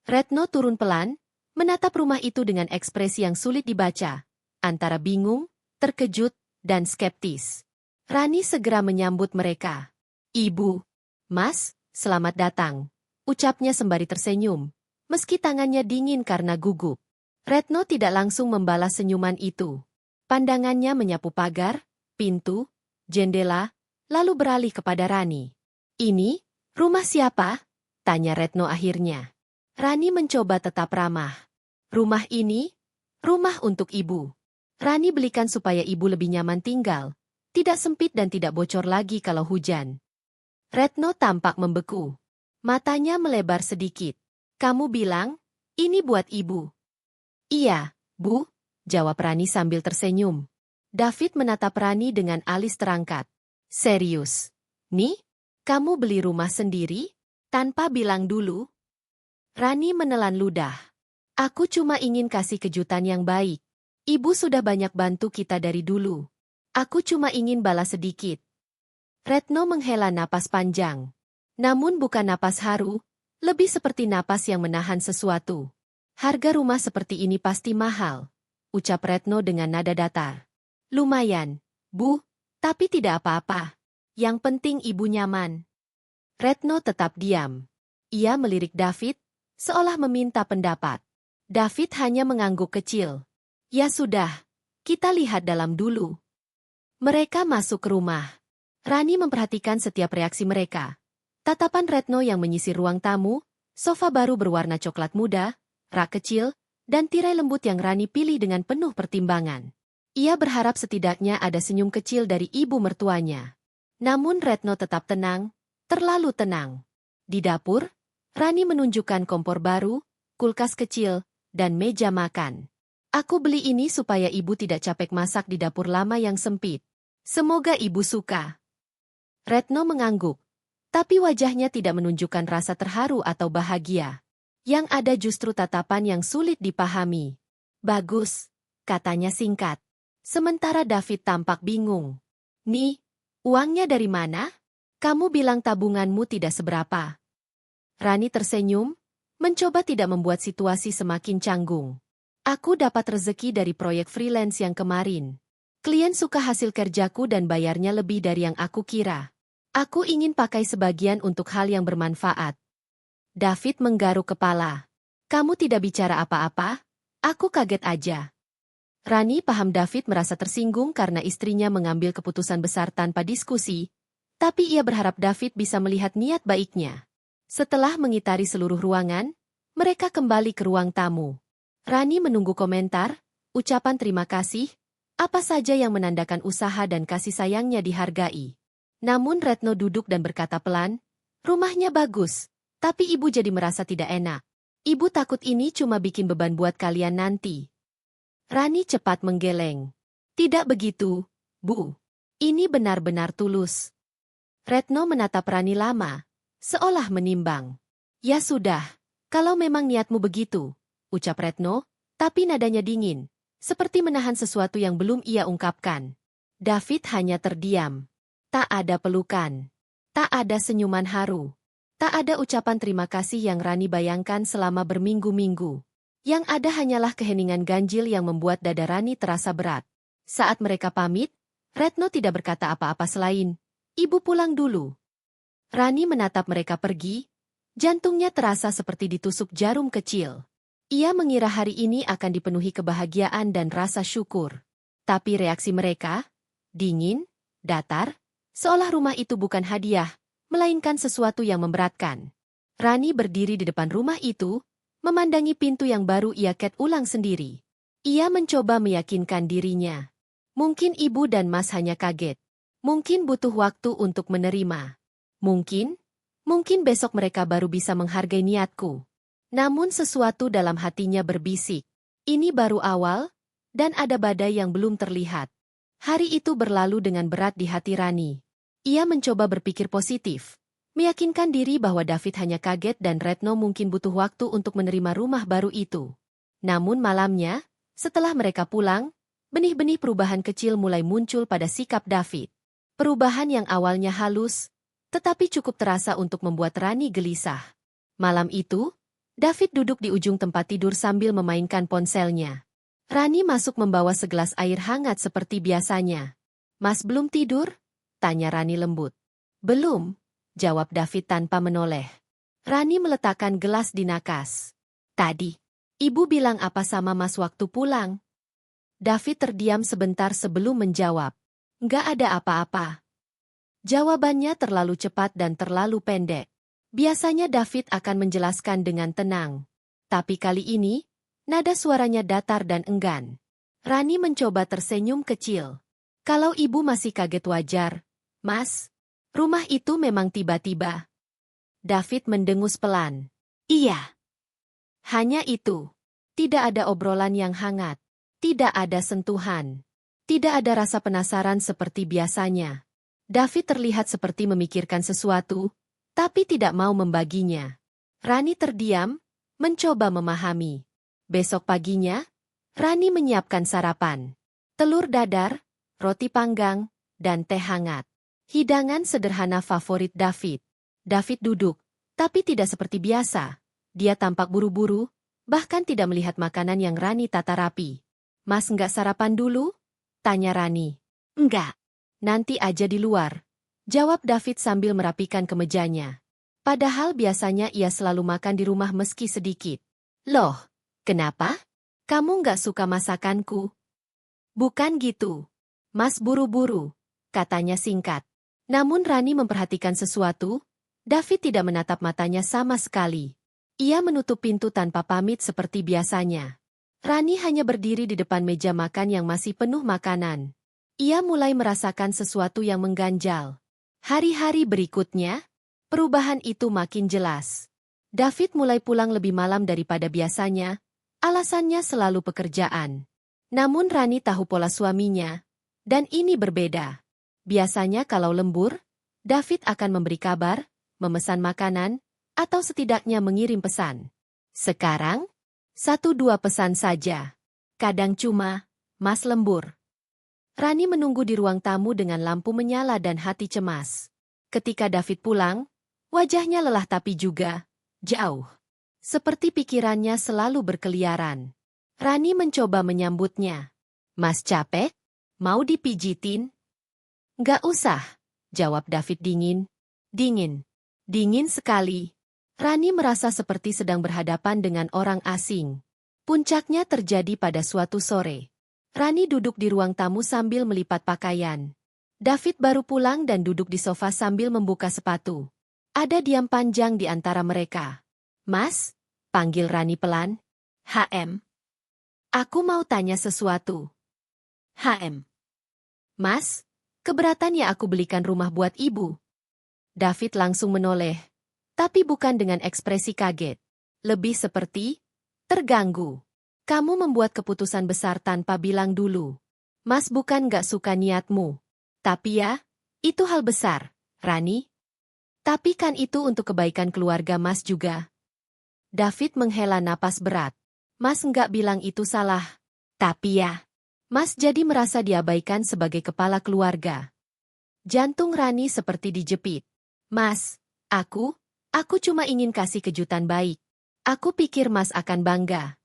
Retno turun pelan, menatap rumah itu dengan ekspresi yang sulit dibaca, antara bingung, terkejut, dan skeptis. Rani segera menyambut mereka. "Ibu, Mas, selamat datang," ucapnya sembari tersenyum, meski tangannya dingin karena gugup. Retno tidak langsung membalas senyuman itu. Pandangannya menyapu pagar, pintu, jendela, lalu beralih kepada Rani. "Ini, rumah siapa?" tanya Retno akhirnya. Rani mencoba tetap ramah. "Rumah ini, rumah untuk ibu. Rani belikan supaya ibu lebih nyaman tinggal. Tidak sempit dan tidak bocor lagi kalau hujan." Retno tampak membeku. Matanya melebar sedikit. "Kamu bilang, ini buat ibu?" "Iya, Bu," jawab Rani sambil tersenyum. David menatap Rani dengan alis terangkat. "Serius? Nih, kamu beli rumah sendiri? Tanpa bilang dulu?" Rani menelan ludah. "Aku cuma ingin kasih kejutan yang baik. Ibu sudah banyak bantu kita dari dulu. Aku cuma ingin balas sedikit." Retno menghela napas panjang. Namun bukan napas haru, lebih seperti napas yang menahan sesuatu. "Harga rumah seperti ini pasti mahal," ucap Retno dengan nada datar. "Lumayan, Bu, tapi tidak apa-apa. Yang penting ibu nyaman." Retno tetap diam. Ia melirik David, seolah meminta pendapat. David hanya mengangguk kecil. "Ya sudah, kita lihat dalam dulu." Mereka masuk ke rumah. Rani memperhatikan setiap reaksi mereka. Tatapan Retno yang menyisir ruang tamu, sofa baru berwarna coklat muda, rak kecil, dan tirai lembut yang Rani pilih dengan penuh pertimbangan. Ia berharap setidaknya ada senyum kecil dari ibu mertuanya. Namun Retno tetap tenang, terlalu tenang. Di dapur, Rani menunjukkan kompor baru, kulkas kecil, dan meja makan. "Aku beli ini supaya ibu tidak capek masak di dapur lama yang sempit. Semoga ibu suka." Retno mengangguk, tapi wajahnya tidak menunjukkan rasa terharu atau bahagia. Yang ada justru tatapan yang sulit dipahami. "Bagus," katanya singkat. Sementara David tampak bingung. Nih, uangnya dari mana? Kamu bilang tabunganmu tidak seberapa. Rani tersenyum, mencoba tidak membuat situasi semakin canggung. Aku dapat rezeki dari proyek freelance yang kemarin. Klien suka hasil kerjaku dan bayarnya lebih dari yang aku kira. Aku ingin pakai sebagian untuk hal yang bermanfaat. David menggaruk kepala. Kamu tidak bicara apa-apa? Aku kaget aja. Rani paham David merasa tersinggung karena istrinya mengambil keputusan besar tanpa diskusi, tapi ia berharap David bisa melihat niat baiknya. Setelah mengitari seluruh ruangan, mereka kembali ke ruang tamu. Rani menunggu komentar, ucapan terima kasih, apa saja yang menandakan usaha dan kasih sayangnya dihargai. Namun Retno duduk dan berkata pelan, rumahnya bagus, tapi ibu jadi merasa tidak enak. Ibu takut ini cuma bikin beban buat kalian nanti. Rani cepat menggeleng. Tidak begitu, Bu. Ini benar-benar tulus. Retno menatap Rani lama, seolah menimbang. Ya sudah, kalau memang niatmu begitu, ucap Retno, tapi nadanya dingin, seperti menahan sesuatu yang belum ia ungkapkan. David hanya terdiam. Tak ada pelukan. Tak ada senyuman haru. Tak ada ucapan terima kasih yang Rani bayangkan selama berminggu-minggu. Yang ada hanyalah keheningan ganjil yang membuat dada Rani terasa berat. Saat mereka pamit, Retno tidak berkata apa-apa selain, "Ibu pulang dulu." Rani menatap mereka pergi, jantungnya terasa seperti ditusuk jarum kecil. Ia mengira hari ini akan dipenuhi kebahagiaan dan rasa syukur. Tapi reaksi mereka, dingin, datar, seolah rumah itu bukan hadiah, melainkan sesuatu yang memberatkan. Rani berdiri di depan rumah itu, memandangi pintu yang baru ia ket ulang sendiri. Ia mencoba meyakinkan dirinya. Mungkin ibu dan mas hanya kaget. Mungkin butuh waktu untuk menerima. Mungkin besok mereka baru bisa menghargai niatku. Namun sesuatu dalam hatinya berbisik. Ini baru awal, dan ada badai yang belum terlihat. Hari itu berlalu dengan berat di hati Rani. Ia mencoba berpikir positif. Meyakinkan diri bahwa David hanya kaget dan Retno mungkin butuh waktu untuk menerima rumah baru itu. Namun malamnya, setelah mereka pulang, benih-benih perubahan kecil mulai muncul pada sikap David. Perubahan yang awalnya halus, tetapi cukup terasa untuk membuat Rani gelisah. Malam itu, David duduk di ujung tempat tidur sambil memainkan ponselnya. Rani masuk membawa segelas air hangat seperti biasanya. "Mas belum tidur?" tanya Rani lembut. "Belum," jawab David tanpa menoleh. Rani meletakkan gelas di nakas. "Tadi, ibu bilang apa sama mas waktu pulang?" David terdiam sebentar sebelum menjawab. "Nggak ada apa-apa." Jawabannya terlalu cepat dan terlalu pendek. Biasanya David akan menjelaskan dengan tenang. Tapi kali ini, nada suaranya datar dan enggan. Rani mencoba tersenyum kecil. "Kalau ibu masih kaget wajar, Mas. Rumah itu memang tiba-tiba." David mendengus pelan. "Iya. Hanya itu. Tidak ada obrolan yang hangat. Tidak ada sentuhan. Tidak ada rasa penasaran seperti biasanya." David terlihat seperti memikirkan sesuatu, tapi tidak mau membaginya. Rani terdiam, mencoba memahami. Besok paginya, Rani menyiapkan sarapan. Telur dadar, roti panggang, dan teh hangat. Hidangan sederhana favorit David. David duduk, tapi tidak seperti biasa. Dia tampak buru-buru, bahkan tidak melihat makanan yang Rani tata rapi. "Mas nggak sarapan dulu?" tanya Rani. "Enggak. Nanti aja di luar," jawab David sambil merapikan kemejanya. Padahal biasanya ia selalu makan di rumah meski sedikit. "Loh, kenapa? Kamu nggak suka masakanku?" "Bukan gitu. Mas buru-buru," katanya singkat. Namun Rani memperhatikan sesuatu, David tidak menatap matanya sama sekali. Ia menutup pintu tanpa pamit seperti biasanya. Rani hanya berdiri di depan meja makan yang masih penuh makanan. Ia mulai merasakan sesuatu yang mengganjal. Hari-hari berikutnya, perubahan itu makin jelas. David mulai pulang lebih malam daripada biasanya, alasannya selalu pekerjaan. Namun Rani tahu pola suaminya, dan ini berbeda. Biasanya kalau lembur, David akan memberi kabar, memesan makanan, atau setidaknya mengirim pesan. Sekarang, 1-2 pesan saja. Kadang cuma, "Mas lembur." Rani menunggu di ruang tamu dengan lampu menyala dan hati cemas. Ketika David pulang, wajahnya lelah tapi juga jauh. Seperti pikirannya selalu berkeliaran. Rani mencoba menyambutnya. Mas capek? Mau dipijitin? Nggak usah, jawab David dingin. Dingin. Dingin sekali. Rani merasa seperti sedang berhadapan dengan orang asing. Puncaknya terjadi pada suatu sore. Rani duduk di ruang tamu sambil melipat pakaian. David baru pulang dan duduk di sofa sambil membuka sepatu. Ada diam panjang di antara mereka. Mas, panggil Rani pelan. HM. Aku mau tanya sesuatu. HM. Mas, keberatan ya aku belikan rumah buat ibu? David langsung menoleh. Tapi bukan dengan ekspresi kaget. Lebih seperti terganggu. Kamu membuat keputusan besar tanpa bilang dulu. Mas bukan gak suka niatmu. Tapi ya, itu hal besar, Rani. Tapi kan itu untuk kebaikan keluarga Mas juga. David menghela napas berat. Mas nggak bilang itu salah. Tapi ya, Mas jadi merasa diabaikan sebagai kepala keluarga. Jantung Rani seperti dijepit. Mas, aku cuma ingin kasih kejutan baik. Aku pikir Mas akan bangga.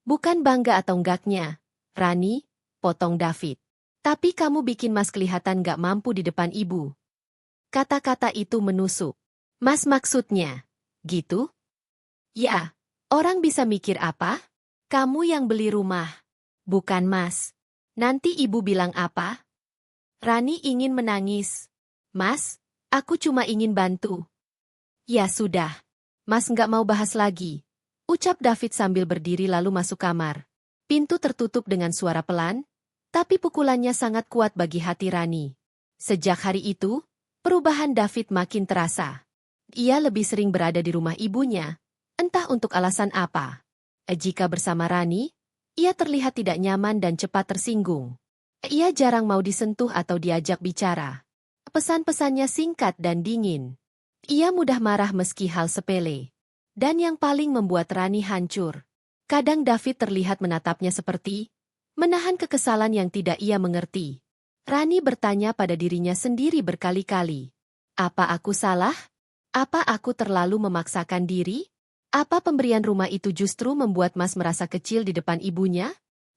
Bukan bangga atau enggaknya, Rani, potong David. Tapi kamu bikin Mas kelihatan gak mampu di depan ibu. Kata-kata itu menusuk. Mas maksudnya, gitu? Ya, orang bisa mikir apa? Kamu yang beli rumah. Bukan Mas. Nanti ibu bilang apa? Rani ingin menangis. Mas, aku cuma ingin bantu. Ya sudah. Mas nggak mau bahas lagi. Ucap David sambil berdiri lalu masuk kamar. Pintu tertutup dengan suara pelan, tapi pukulannya sangat kuat bagi hati Rani. Sejak hari itu, perubahan David makin terasa. Ia lebih sering berada di rumah ibunya, entah untuk alasan apa. Jika bersama Rani, ia terlihat tidak nyaman dan cepat tersinggung. Ia jarang mau disentuh atau diajak bicara. Pesan-pesannya singkat dan dingin. Ia mudah marah meski hal sepele. Dan yang paling membuat Rani hancur. Kadang David terlihat menatapnya seperti menahan kekesalan yang tidak ia mengerti. Rani bertanya pada dirinya sendiri berkali-kali. Apa aku salah? Apa aku terlalu memaksakan diri? Apa pemberian rumah itu justru membuat Mas merasa kecil di depan ibunya?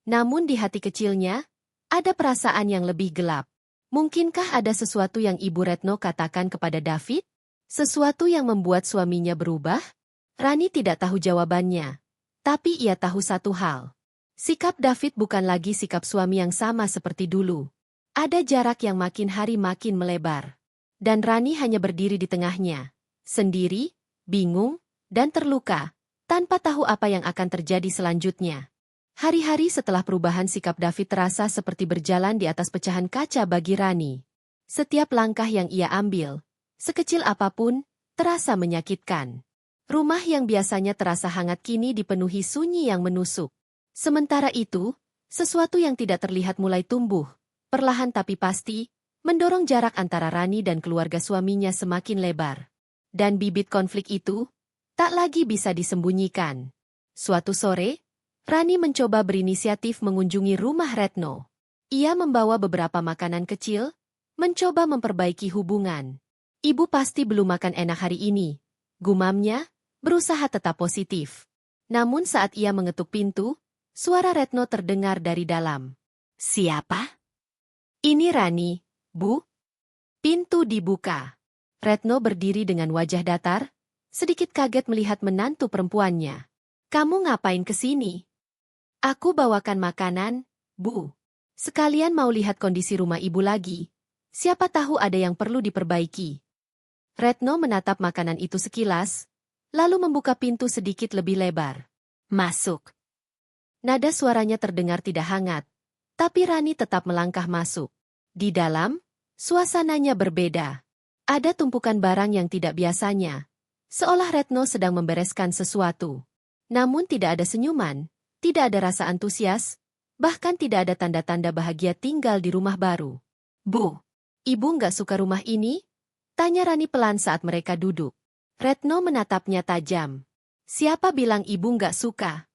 Namun di hati kecilnya, ada perasaan yang lebih gelap. Mungkinkah ada sesuatu yang Ibu Retno katakan kepada David? Sesuatu yang membuat suaminya berubah? Rani tidak tahu jawabannya. Tapi ia tahu satu hal. Sikap David bukan lagi sikap suami yang sama seperti dulu. Ada jarak yang makin hari makin melebar. Dan Rani hanya berdiri di tengahnya. Sendiri, bingung, dan terluka, tanpa tahu apa yang akan terjadi selanjutnya. Hari-hari setelah perubahan sikap David terasa seperti berjalan di atas pecahan kaca bagi Rani. Setiap langkah yang ia ambil, sekecil apapun, terasa menyakitkan. Rumah yang biasanya terasa hangat kini dipenuhi sunyi yang menusuk. Sementara itu, sesuatu yang tidak terlihat mulai tumbuh, perlahan tapi pasti, mendorong jarak antara Rani dan keluarga suaminya semakin lebar. Dan bibit konflik itu tak lagi bisa disembunyikan. Suatu sore, Rani mencoba berinisiatif mengunjungi rumah Retno. Ia membawa beberapa makanan kecil, mencoba memperbaiki hubungan. Ibu pasti belum makan enak hari ini, gumamnya, berusaha tetap positif. Namun saat ia mengetuk pintu, suara Retno terdengar dari dalam. Siapa? Ini Rani, Bu. Pintu dibuka. Retno berdiri dengan wajah datar, sedikit kaget melihat menantu perempuannya. Kamu ngapain kesini? Aku bawakan makanan, Bu. Sekalian mau lihat kondisi rumah ibu lagi. Siapa tahu ada yang perlu diperbaiki. Retno menatap makanan itu sekilas, lalu membuka pintu sedikit lebih lebar. Masuk. Nada suaranya terdengar tidak hangat, tapi Rani tetap melangkah masuk. Di dalam, suasananya berbeda. Ada tumpukan barang yang tidak biasanya, seolah Retno sedang membereskan sesuatu. Namun tidak ada senyuman, tidak ada rasa antusias, bahkan tidak ada tanda-tanda bahagia tinggal di rumah baru. Bu, ibu nggak suka rumah ini? Tanya Rani pelan saat mereka duduk. Retno menatapnya tajam. Siapa bilang ibu nggak suka?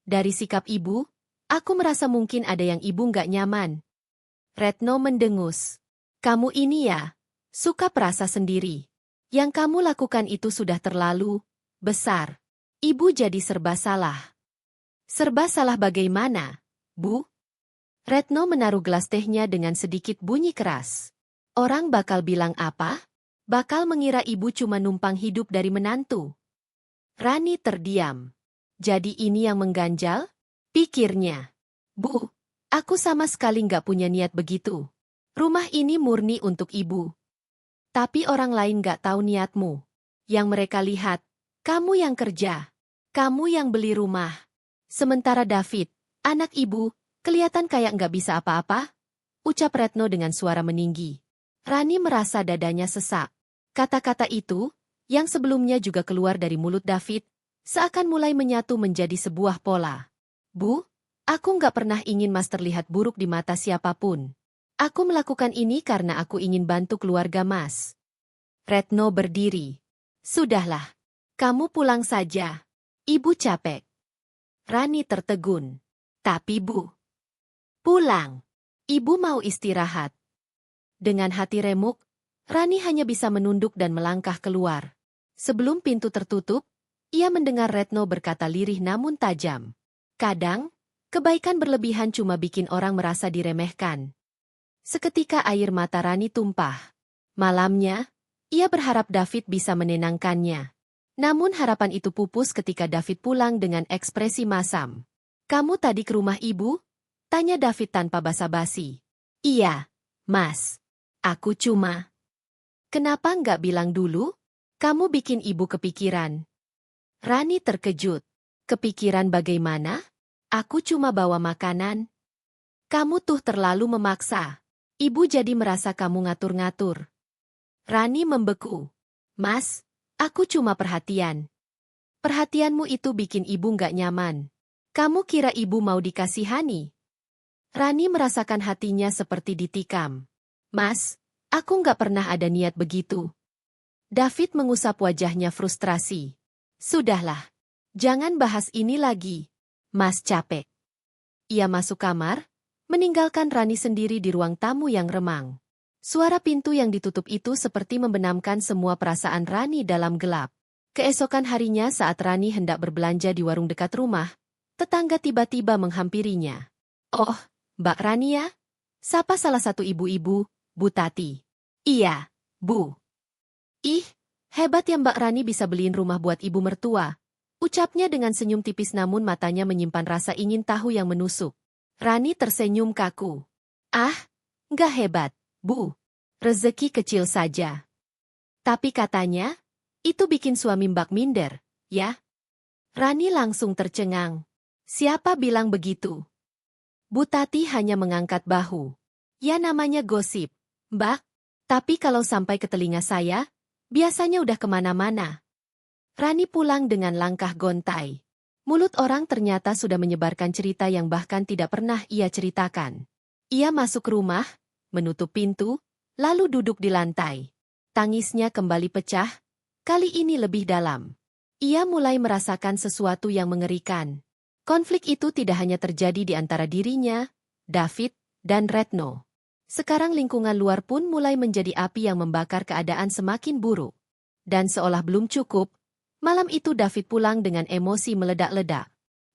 Dari sikap ibu, aku merasa mungkin ada yang ibu nggak nyaman. Retno mendengus. Kamu ini ya, suka perasa sendiri. Yang kamu lakukan itu sudah terlalu besar. Ibu jadi serba salah. Serba salah bagaimana, Bu? Retno menaruh gelas tehnya dengan sedikit bunyi keras. Orang bakal bilang apa? Bakal mengira ibu cuma numpang hidup dari menantu. Rani terdiam. Jadi ini yang mengganjal? Pikirnya. Bu, aku sama sekali nggak punya niat begitu. Rumah ini murni untuk ibu. Tapi orang lain nggak tahu niatmu. Yang mereka lihat, kamu yang kerja. Kamu yang beli rumah. Sementara David, anak ibu, kelihatan kayak nggak bisa apa-apa. Ucap Retno dengan suara meninggi. Rani merasa dadanya sesak. Kata-kata itu, yang sebelumnya juga keluar dari mulut David, seakan mulai menyatu menjadi sebuah pola. Bu, aku nggak pernah ingin Mas terlihat buruk di mata siapapun. Aku melakukan ini karena aku ingin bantu keluarga Mas. Retno berdiri. Sudahlah, kamu pulang saja. Ibu capek. Rani tertegun. Tapi Bu, pulang. Ibu mau istirahat. Dengan hati remuk, Rani hanya bisa menunduk dan melangkah keluar. Sebelum pintu tertutup, ia mendengar Retno berkata lirih namun tajam. Kadang, kebaikan berlebihan cuma bikin orang merasa diremehkan. Seketika air mata Rani tumpah. Malamnya, ia berharap David bisa menenangkannya. Namun harapan itu pupus ketika David pulang dengan ekspresi masam. Kamu tadi ke rumah ibu? Tanya David tanpa basa-basi. Iya, Mas. Aku cuma. Kenapa nggak bilang dulu? Kamu bikin ibu kepikiran. Rani terkejut. Kepikiran bagaimana? Aku cuma bawa makanan. Kamu tuh terlalu memaksa. Ibu jadi merasa kamu ngatur-ngatur. Rani membeku. Mas, aku cuma perhatian. Perhatianmu itu bikin ibu nggak nyaman. Kamu kira ibu mau dikasihani? Rani merasakan hatinya seperti ditikam. Mas, aku nggak pernah ada niat begitu. David mengusap wajahnya frustrasi. Sudahlah, jangan bahas ini lagi. Mas capek. Ia masuk kamar, meninggalkan Rani sendiri di ruang tamu yang remang. Suara pintu yang ditutup itu seperti membenamkan semua perasaan Rani dalam gelap. Keesokan harinya saat Rani hendak berbelanja di warung dekat rumah, tetangga tiba-tiba menghampirinya. Oh, Mbak Rani ya? Sapa salah satu ibu-ibu, Bu Tati. Iya, Bu. Ih, hebat ya Mbak Rani bisa beliin rumah buat ibu mertua. Ucapnya dengan senyum tipis namun matanya menyimpan rasa ingin tahu yang menusuk. Rani tersenyum kaku. Ah, nggak hebat, Bu. Rezeki kecil saja. Tapi katanya, itu bikin suami Mbak minder, ya? Rani langsung tercengang. Siapa bilang begitu? Bu Tati hanya mengangkat bahu. Ya namanya gosip, Mbak. Tapi kalau sampai ke telinga saya, biasanya udah kemana-mana. Rani pulang dengan langkah gontai. Mulut orang ternyata sudah menyebarkan cerita yang bahkan tidak pernah ia ceritakan. Ia masuk rumah, menutup pintu, lalu duduk di lantai. Tangisnya kembali pecah, kali ini lebih dalam. Ia mulai merasakan sesuatu yang mengerikan. Konflik itu tidak hanya terjadi di antara dirinya, David, dan Retno. Sekarang lingkungan luar pun mulai menjadi api yang membakar keadaan semakin buruk. Dan seolah belum cukup, malam itu David pulang dengan emosi meledak-ledak.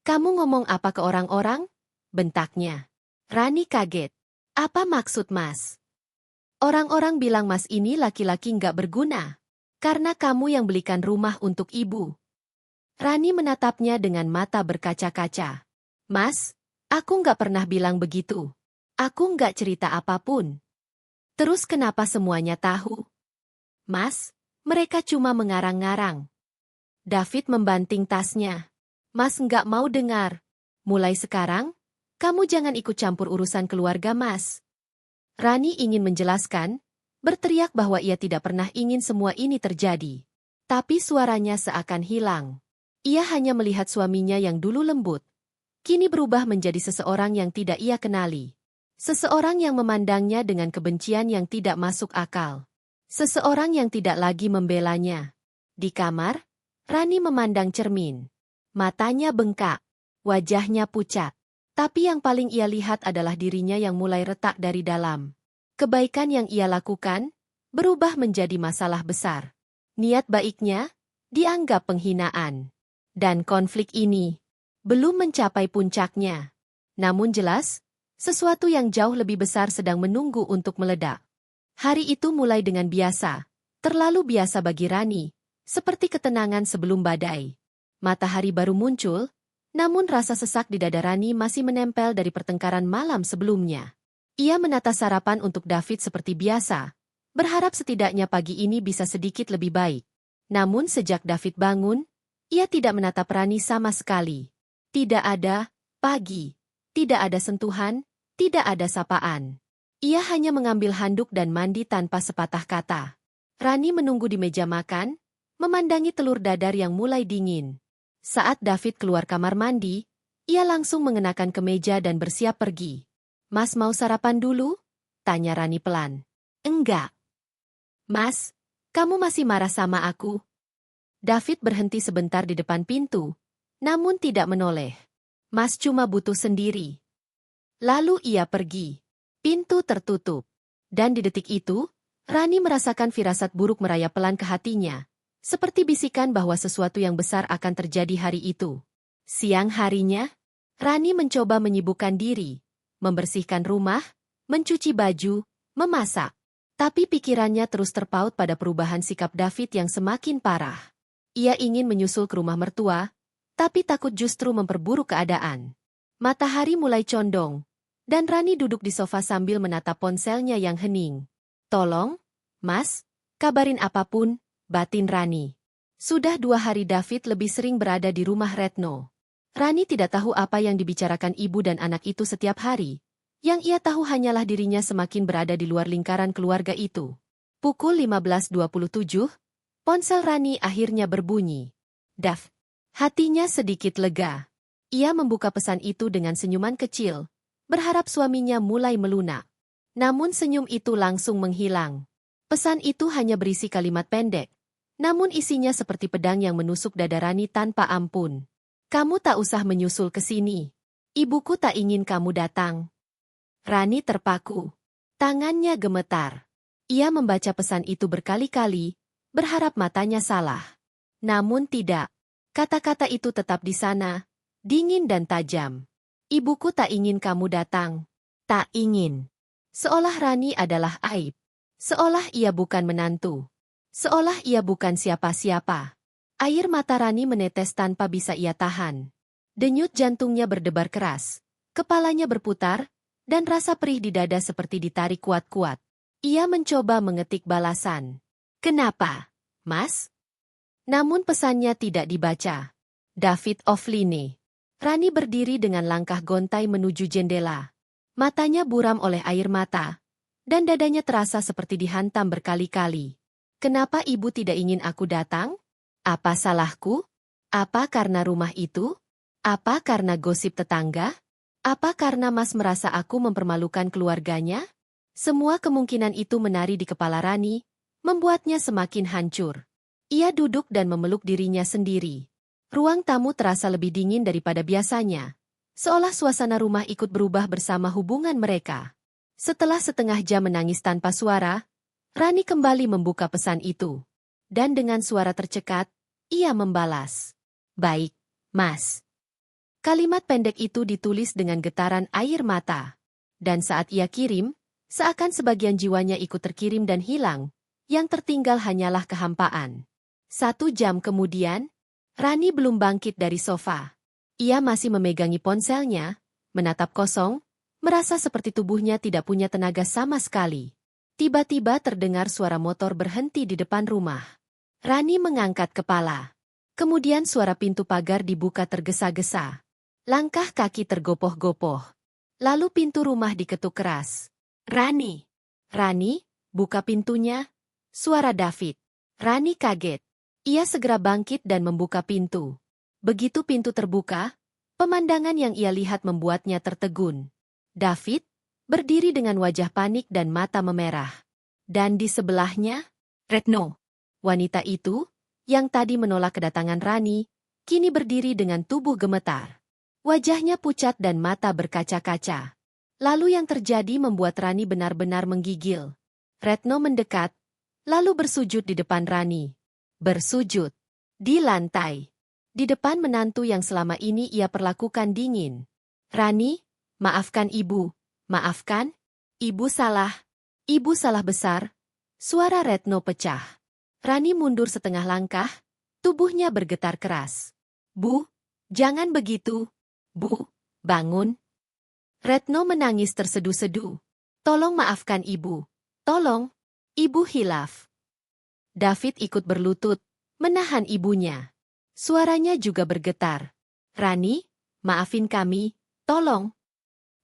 Kamu ngomong apa ke orang-orang? Bentaknya. Rani kaget. Apa maksud Mas? Orang-orang bilang Mas ini laki-laki nggak berguna. Karena kamu yang belikan rumah untuk ibu. Rani menatapnya dengan mata berkaca-kaca. Mas, aku nggak pernah bilang begitu. Aku nggak cerita apapun. Terus kenapa semuanya tahu? Mas, mereka cuma mengarang-ngarang. David membanting tasnya. Mas nggak mau dengar. Mulai sekarang, kamu jangan ikut campur urusan keluarga Mas. Rani ingin menjelaskan, berteriak bahwa ia tidak pernah ingin semua ini terjadi. Tapi suaranya seakan hilang. Ia hanya melihat suaminya yang dulu lembut. Kini berubah menjadi seseorang yang tidak ia kenali. Seseorang yang memandangnya dengan kebencian yang tidak masuk akal. Seseorang yang tidak lagi membelanya. Di kamar, Rani memandang cermin. Matanya bengkak. Wajahnya pucat. Tapi yang paling ia lihat adalah dirinya yang mulai retak dari dalam. Kebaikan yang ia lakukan berubah menjadi masalah besar. Niat baiknya dianggap penghinaan. Dan konflik ini belum mencapai puncaknya. Namun jelas, sesuatu yang jauh lebih besar sedang menunggu untuk meledak. Hari itu mulai dengan biasa, terlalu biasa bagi Rani, seperti ketenangan sebelum badai. Matahari baru muncul, namun rasa sesak di dada Rani masih menempel dari pertengkaran malam sebelumnya. Ia menata sarapan untuk David seperti biasa, berharap setidaknya pagi ini bisa sedikit lebih baik. Namun sejak David bangun, ia tidak menatap Rani sama sekali. Tidak ada pagi, tidak ada sentuhan, tidak ada sapaan. Ia hanya mengambil handuk dan mandi tanpa sepatah kata. Rani menunggu di meja makan, memandangi telur dadar yang mulai dingin. Saat David keluar kamar mandi, ia langsung mengenakan kemeja dan bersiap pergi. "Mas mau sarapan dulu?" tanya Rani pelan. "Enggak." "Mas, kamu masih marah sama aku?" David berhenti sebentar di depan pintu, namun tidak menoleh. "Mas cuma butuh sendiri." Lalu ia pergi. Pintu tertutup. Dan di detik itu, Rani merasakan firasat buruk merayap pelan ke hatinya, seperti bisikan bahwa sesuatu yang besar akan terjadi hari itu. Siang harinya, Rani mencoba menyibukkan diri, membersihkan rumah, mencuci baju, memasak. Tapi pikirannya terus terpaut pada perubahan sikap David yang semakin parah. Ia ingin menyusul ke rumah mertua, tapi takut justru memperburuk keadaan. Matahari mulai condong, dan Rani duduk di sofa sambil menatap ponselnya yang hening. "Tolong, Mas, kabarin apapun," batin Rani. Sudah 2 hari David lebih sering berada di rumah Retno. Rani tidak tahu apa yang dibicarakan ibu dan anak itu setiap hari. Yang ia tahu hanyalah dirinya semakin berada di luar lingkaran keluarga itu. Pukul 15.27, ponsel Rani akhirnya berbunyi. "Dav." Hatinya sedikit lega. Ia membuka pesan itu dengan senyuman kecil, berharap suaminya mulai melunak. Namun senyum itu langsung menghilang. Pesan itu hanya berisi kalimat pendek, namun isinya seperti pedang yang menusuk dada Rani tanpa ampun. "Kamu tak usah menyusul ke sini. Ibuku tak ingin kamu datang." Rani terpaku. Tangannya gemetar. Ia membaca pesan itu berkali-kali, berharap matanya salah. Namun tidak. Kata-kata itu tetap di sana, dingin dan tajam. "Ibuku tak ingin kamu datang." Tak ingin. Seolah Rani adalah aib. Seolah ia bukan menantu. Seolah ia bukan siapa-siapa. Air mata Rani menetes tanpa bisa ia tahan. Denyut jantungnya berdebar keras. Kepalanya berputar, dan rasa perih di dada seperti ditarik kuat-kuat. Ia mencoba mengetik balasan. "Kenapa, Mas?" Namun pesannya tidak dibaca. David Offline. Rani berdiri dengan langkah gontai menuju jendela. Matanya buram oleh air mata, dan dadanya terasa seperti dihantam berkali-kali. "Kenapa ibu tidak ingin aku datang? Apa salahku? Apa karena rumah itu? Apa karena gosip tetangga? Apa karena Mas merasa aku mempermalukan keluarganya?" Semua kemungkinan itu menari di kepala Rani, membuatnya semakin hancur. Ia duduk dan memeluk dirinya sendiri. Ruang tamu terasa lebih dingin daripada biasanya, seolah suasana rumah ikut berubah bersama hubungan mereka. Setelah setengah jam menangis tanpa suara, Rani kembali membuka pesan itu. Dan dengan suara tercekat, ia membalas. "Baik, Mas." Kalimat pendek itu ditulis dengan getaran air mata. Dan saat ia kirim, seakan sebagian jiwanya ikut terkirim dan hilang, yang tertinggal hanyalah kehampaan. 1 jam kemudian, Rani belum bangkit dari sofa. Ia masih memegangi ponselnya, menatap kosong, merasa seperti tubuhnya tidak punya tenaga sama sekali. Tiba-tiba terdengar suara motor berhenti di depan rumah. Rani mengangkat kepala. Kemudian suara pintu pagar dibuka tergesa-gesa. Langkah kaki tergopoh-gopoh. Lalu pintu rumah diketuk keras. "Rani! Rani, buka pintunya!" Suara David. Rani kaget. Ia segera bangkit dan membuka pintu. Begitu pintu terbuka, pemandangan yang ia lihat membuatnya tertegun. David berdiri dengan wajah panik dan mata memerah. Dan di sebelahnya, Retno. Wanita itu, yang tadi menolak kedatangan Rani, kini berdiri dengan tubuh gemetar. Wajahnya pucat dan mata berkaca-kaca. Lalu yang terjadi membuat Rani benar-benar menggigil. Retno mendekat, lalu bersujud di depan Rani. Bersujud di lantai. Di depan menantu yang selama ini ia perlakukan dingin. Rani, maafkan ibu. Maafkan? Ibu salah. Ibu salah besar. Suara Retno pecah. Rani mundur setengah langkah, tubuhnya bergetar keras. Bu, jangan begitu. Bu, bangun. Retno menangis tersedu-sedu. Tolong maafkan ibu. Tolong. Ibu hilaf. David ikut berlutut, menahan ibunya. Suaranya juga bergetar. Rani, maafin kami, tolong.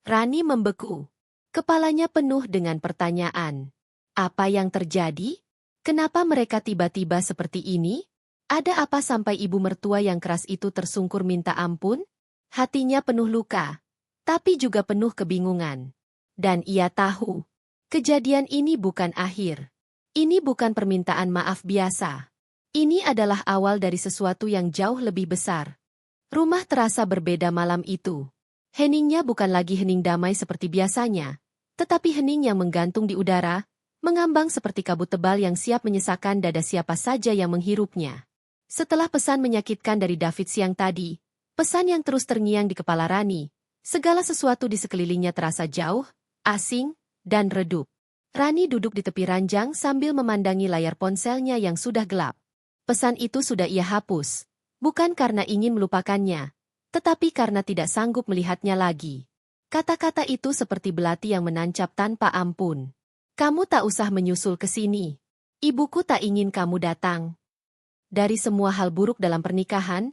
Rani membeku. Kepalanya penuh dengan pertanyaan. Apa yang terjadi? Kenapa mereka tiba-tiba seperti ini? Ada apa sampai ibu mertua yang keras itu tersungkur minta ampun? Hatinya penuh luka, tapi juga penuh kebingungan. Dan ia tahu, kejadian ini bukan akhir. Ini bukan permintaan maaf biasa. Ini adalah awal dari sesuatu yang jauh lebih besar. Rumah terasa berbeda malam itu. Heningnya bukan lagi hening damai seperti biasanya, tetapi hening yang menggantung di udara, mengambang seperti kabut tebal yang siap menyesakkan dada siapa saja yang menghirupnya. Setelah pesan menyakitkan dari David siang tadi, pesan yang terus terngiang di kepala Rani, segala sesuatu di sekelilingnya terasa jauh, asing, dan redup. Rani duduk di tepi ranjang sambil memandangi layar ponselnya yang sudah gelap. Pesan itu sudah ia hapus, bukan karena ingin melupakannya, tetapi karena tidak sanggup melihatnya lagi. Kata-kata itu seperti belati yang menancap tanpa ampun. Kamu tak usah menyusul ke sini. Ibuku tak ingin kamu datang. Dari semua hal buruk dalam pernikahan,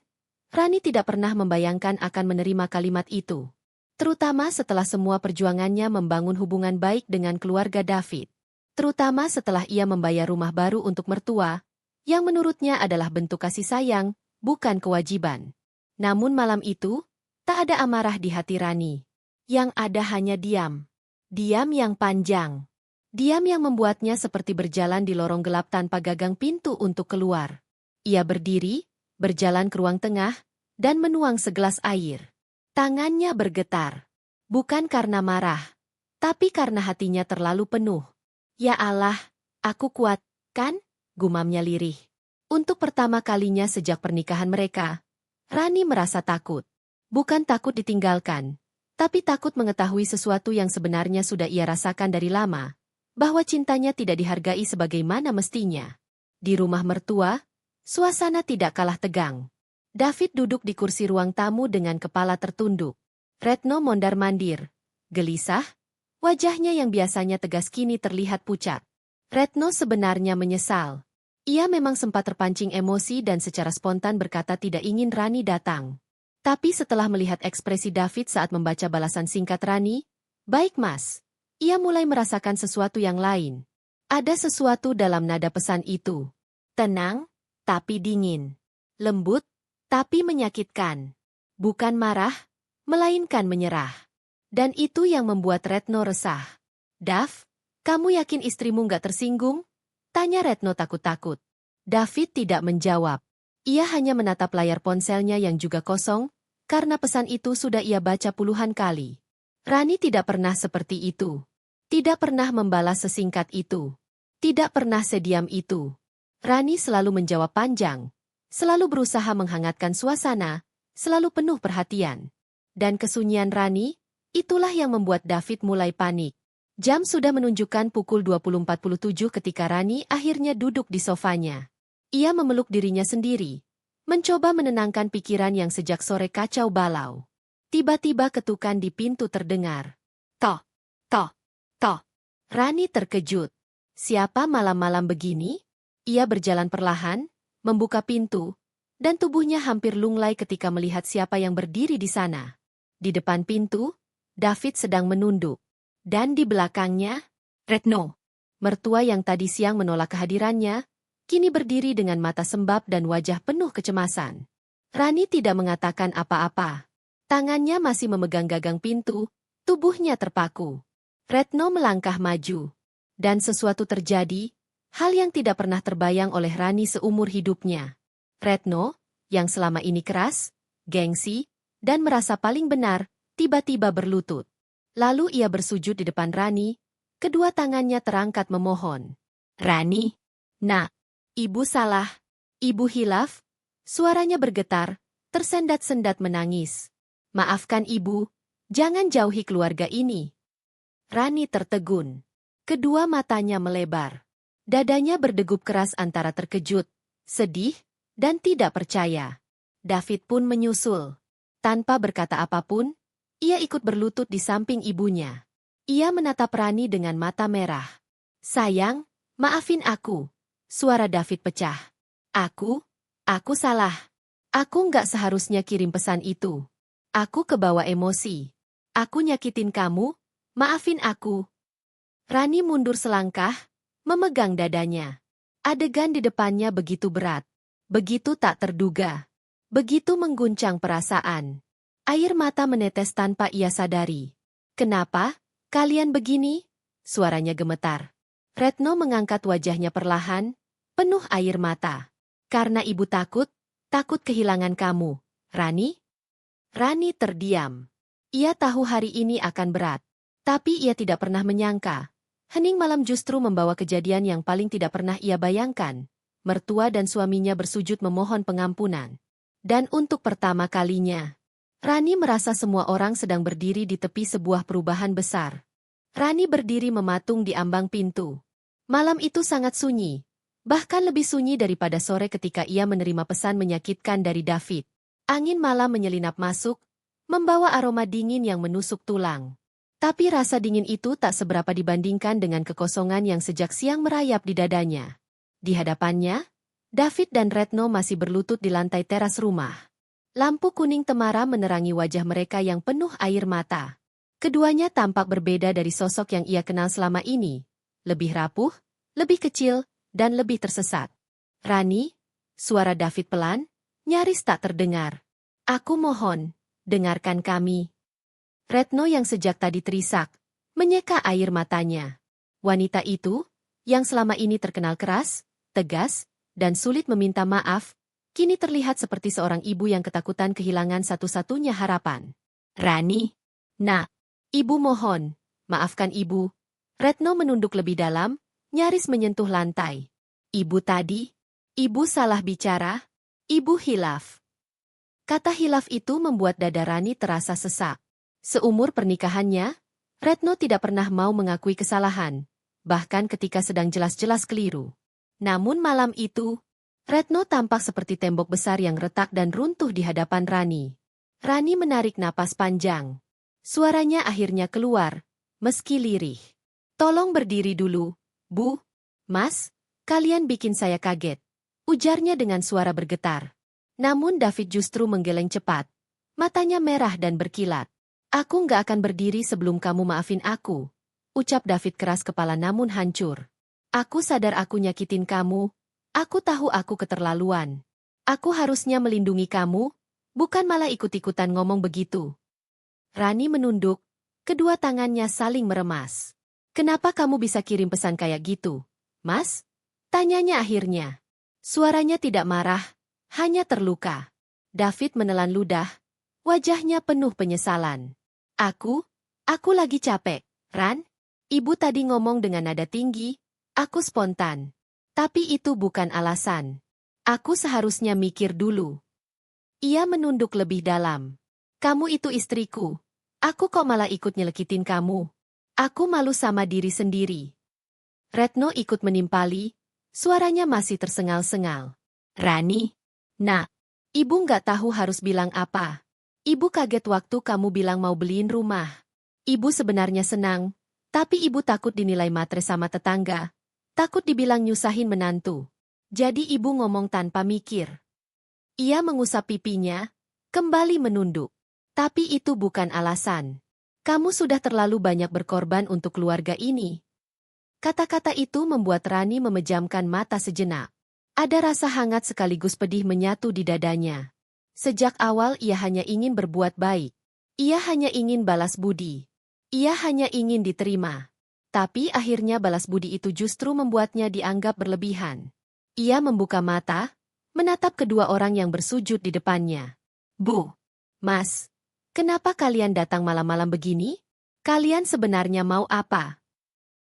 Rani tidak pernah membayangkan akan menerima kalimat itu. Terutama setelah semua perjuangannya membangun hubungan baik dengan keluarga David. Terutama setelah ia membayar rumah baru untuk mertua, yang menurutnya adalah bentuk kasih sayang, bukan kewajiban. Namun malam itu, tak ada amarah di hati Rani. Yang ada hanya diam. Diam yang panjang. Diam yang membuatnya seperti berjalan di lorong gelap tanpa gagang pintu untuk keluar. Ia berdiri, berjalan ke ruang tengah, dan menuang segelas air. Tangannya bergetar. Bukan karena marah, tapi karena hatinya terlalu penuh. Ya Allah, aku kuat, kan? Gumamnya lirih. Untuk pertama kalinya sejak pernikahan mereka, Rani merasa takut. Bukan takut ditinggalkan, tapi takut mengetahui sesuatu yang sebenarnya sudah ia rasakan dari lama, bahwa cintanya tidak dihargai sebagaimana mestinya. Di rumah mertua, suasana tidak kalah tegang. David duduk di kursi ruang tamu dengan kepala tertunduk. Retno mondar-mandir, gelisah, wajahnya yang biasanya tegas kini terlihat pucat. Retno sebenarnya menyesal. Ia memang sempat terpancing emosi dan secara spontan berkata tidak ingin Rani datang. Tapi setelah melihat ekspresi David saat membaca balasan singkat Rani, "Baik mas," ia mulai merasakan sesuatu yang lain. Ada sesuatu dalam nada pesan itu. Tenang, tapi dingin. Lembut, tapi menyakitkan. Bukan marah, melainkan menyerah. Dan itu yang membuat Retno resah. "Dav, kamu yakin istrimu nggak tersinggung?" Tanya Retno takut-takut. David tidak menjawab. Ia hanya menatap layar ponselnya yang juga kosong, karena pesan itu sudah ia baca puluhan kali. Rani tidak pernah seperti itu. Tidak pernah membalas sesingkat itu. Tidak pernah sediam itu. Rani selalu menjawab panjang, selalu berusaha menghangatkan suasana, selalu penuh perhatian. Dan kesunyian Rani, itulah yang membuat David mulai panik. Jam sudah menunjukkan pukul 20.47 ketika Rani akhirnya duduk di sofanya. Ia memeluk dirinya sendiri, mencoba menenangkan pikiran yang sejak sore kacau balau. Tiba-tiba ketukan di pintu terdengar. Toh, toh, toh. Rani terkejut. Siapa malam-malam begini? Ia berjalan perlahan, membuka pintu, dan tubuhnya hampir lunglai ketika melihat siapa yang berdiri di sana. Di depan pintu, David sedang menunduk. Dan di belakangnya, Retno. Mertua yang tadi siang menolak kehadirannya, kini berdiri dengan mata sembab dan wajah penuh kecemasan. Rani tidak mengatakan apa-apa. Tangannya masih memegang gagang pintu, tubuhnya terpaku. Retno melangkah maju. Dan sesuatu terjadi, hal yang tidak pernah terbayang oleh Rani seumur hidupnya. Retno, yang selama ini keras, gengsi, dan merasa paling benar, tiba-tiba berlutut. Lalu ia bersujud di depan Rani, kedua tangannya terangkat memohon. Rani, nak, ibu salah, ibu hilaf. Suaranya bergetar, tersendat-sendat menangis. Maafkan ibu, jangan jauhi keluarga ini. Rani tertegun. Kedua matanya melebar. Dadanya berdegup keras antara terkejut, sedih, dan tidak percaya. David pun menyusul. Tanpa berkata apapun, ia ikut berlutut di samping ibunya. Ia menatap Rani dengan mata merah. Sayang, maafin aku. Suara David pecah. Aku salah. Aku nggak seharusnya kirim pesan itu. Aku kebawa emosi. Aku nyakitin kamu, maafin aku. Rani mundur selangkah, memegang dadanya. Adegan di depannya begitu berat, begitu tak terduga, begitu mengguncang perasaan. Air mata menetes tanpa ia sadari. Kenapa? Kalian begini? Suaranya gemetar. Retno mengangkat wajahnya perlahan, penuh air mata. Karena ibu takut kehilangan kamu. Rani? Rani terdiam. Ia tahu hari ini akan berat. Tapi ia tidak pernah menyangka. Hening malam justru membawa kejadian yang paling tidak pernah ia bayangkan. Mertua dan suaminya bersujud memohon pengampunan. Dan untuk pertama kalinya, Rani merasa semua orang sedang berdiri di tepi sebuah perubahan besar. Rani berdiri mematung di ambang pintu. Malam itu sangat sunyi. Bahkan lebih sunyi daripada sore ketika ia menerima pesan menyakitkan dari David. Angin malam menyelinap masuk, membawa aroma dingin yang menusuk tulang. Tapi rasa dingin itu tak seberapa dibandingkan dengan kekosongan yang sejak siang merayap di dadanya. Di hadapannya, David dan Retno masih berlutut di lantai teras rumah. Lampu kuning temara menerangi wajah mereka yang penuh air mata. Keduanya tampak berbeda dari sosok yang ia kenal selama ini. Lebih rapuh, lebih kecil, dan lebih tersesat. Rani, suara David pelan, nyaris tak terdengar. Aku mohon, dengarkan kami. Retno yang sejak tadi terisak, menyeka air matanya. Wanita itu, yang selama ini terkenal keras, tegas, dan sulit meminta maaf, kini terlihat seperti seorang ibu yang ketakutan kehilangan satu-satunya harapan. Rani, nak, ibu mohon, maafkan ibu. Retno menunduk lebih dalam, nyaris menyentuh lantai. Ibu tadi, ibu salah bicara, ibu hilaf. Kata hilaf itu membuat dada Rani terasa sesak. Seumur pernikahannya, Retno tidak pernah mau mengakui kesalahan, bahkan ketika sedang jelas-jelas keliru. Namun malam itu, Retno tampak seperti tembok besar yang retak dan runtuh di hadapan Rani. Rani menarik napas panjang. Suaranya akhirnya keluar, meski lirih. Tolong berdiri dulu, Bu. Mas, kalian bikin saya kaget. Ujarnya dengan suara bergetar. Namun David justru menggeleng cepat. Matanya merah dan berkilat. Aku nggak akan berdiri sebelum kamu maafin aku. Ucap David keras kepala namun hancur. Aku sadar aku nyakitin kamu. Aku tahu aku keterlaluan. Aku harusnya melindungi kamu, bukan malah ikut-ikutan ngomong begitu. Rani menunduk, kedua tangannya saling meremas. Kenapa kamu bisa kirim pesan kayak gitu, Mas? Tanyanya akhirnya. Suaranya tidak marah, hanya terluka. David menelan ludah, wajahnya penuh penyesalan. Aku lagi capek, Ran. Ibu tadi ngomong dengan nada tinggi, aku spontan. Tapi itu bukan alasan. Aku seharusnya mikir dulu. Ia menunduk lebih dalam. Kamu itu istriku. Aku kok malah ikut nyelekitin kamu. Aku malu sama diri sendiri. Retno ikut menimpali, suaranya masih tersengal-sengal. Rani, nak, ibu nggak tahu harus bilang apa. Ibu kaget waktu kamu bilang mau beliin rumah. Ibu sebenarnya senang, tapi ibu takut dinilai matre sama tetangga. Takut dibilang nyusahin menantu. Jadi ibu ngomong tanpa mikir. Ia mengusap pipinya, kembali menunduk. Tapi itu bukan alasan. Kamu sudah terlalu banyak berkorban untuk keluarga ini. Kata-kata itu membuat Rani memejamkan mata sejenak. Ada rasa hangat sekaligus pedih menyatu di dadanya. Sejak awal ia hanya ingin berbuat baik. Ia hanya ingin balas budi. Ia hanya ingin diterima. Tapi akhirnya balas budi itu justru membuatnya dianggap berlebihan. Ia membuka mata, menatap kedua orang yang bersujud di depannya. Bu, Mas, Kenapa kalian datang malam-malam begini? Kalian sebenarnya mau apa?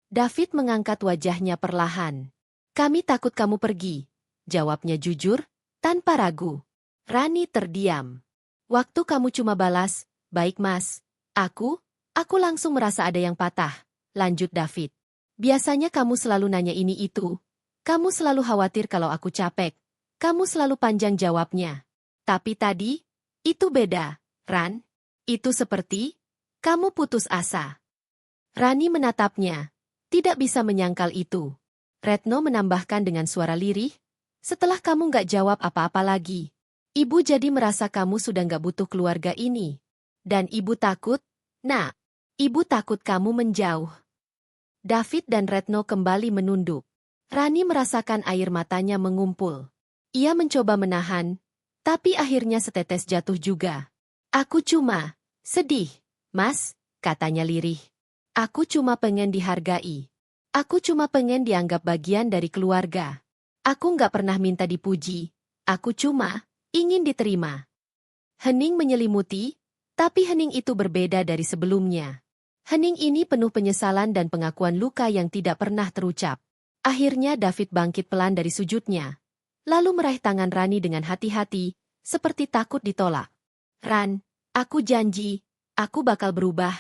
David mengangkat wajahnya perlahan. Kami takut kamu pergi, jawabnya jujur, tanpa ragu. Rani terdiam. Waktu kamu cuma balas, baik mas. Aku langsung merasa ada yang patah, lanjut David. Biasanya kamu selalu nanya ini itu. Kamu selalu khawatir kalau aku capek. Kamu selalu panjang jawabnya. Tapi tadi, itu beda, Ran. Itu seperti, kamu putus asa. Rani menatapnya. Tidak bisa menyangkal itu. Retno menambahkan dengan suara lirih, setelah kamu nggak jawab apa-apa lagi. Ibu jadi merasa kamu sudah nggak butuh keluarga ini. Dan ibu takut, ibu takut kamu menjauh. David dan Retno kembali menunduk. Rani merasakan air matanya mengumpul. Ia mencoba menahan, tapi akhirnya setetes jatuh juga. Aku cuma sedih, mas, katanya lirih. Aku cuma pengen dihargai. Aku cuma pengen dianggap bagian dari keluarga. Aku nggak pernah minta dipuji. Aku cuma ingin diterima. Hening menyelimuti, tapi hening itu berbeda dari sebelumnya. Hening ini penuh penyesalan dan pengakuan luka yang tidak pernah terucap. Akhirnya David bangkit pelan dari sujudnya. Lalu meraih tangan Rani dengan hati-hati, seperti takut ditolak. Ran, aku janji, aku bakal berubah.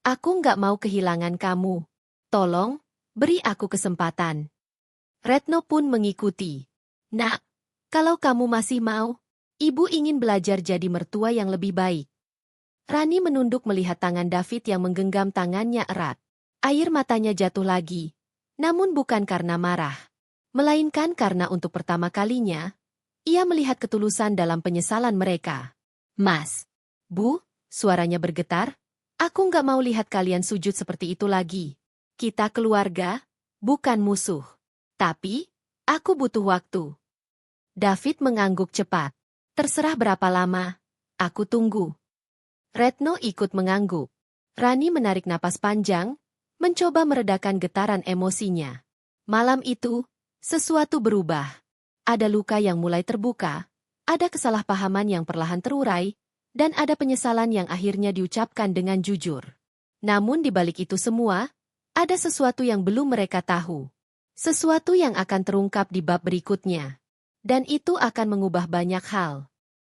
Aku nggak mau kehilangan kamu. Tolong, beri aku kesempatan. Retno pun mengikuti. Nak, kalau kamu masih mau, ibu ingin belajar jadi mertua yang lebih baik. Rani menunduk melihat tangan David yang menggenggam tangannya erat. Air matanya jatuh lagi. Namun bukan karena marah. Melainkan karena untuk pertama kalinya, ia melihat ketulusan dalam penyesalan mereka. Mas, Bu, suaranya bergetar. Aku nggak mau lihat kalian sujud seperti itu lagi. Kita keluarga, bukan musuh. Tapi, aku butuh waktu. David mengangguk cepat. Terserah berapa lama, aku tunggu. Retno ikut mengangguk. Rani menarik napas panjang, mencoba meredakan getaran emosinya. Malam itu, sesuatu berubah. Ada luka yang mulai terbuka, ada kesalahpahaman yang perlahan terurai, dan ada penyesalan yang akhirnya diucapkan dengan jujur. Namun di balik itu semua, ada sesuatu yang belum mereka tahu. Sesuatu yang akan terungkap di bab berikutnya. Dan itu akan mengubah banyak hal.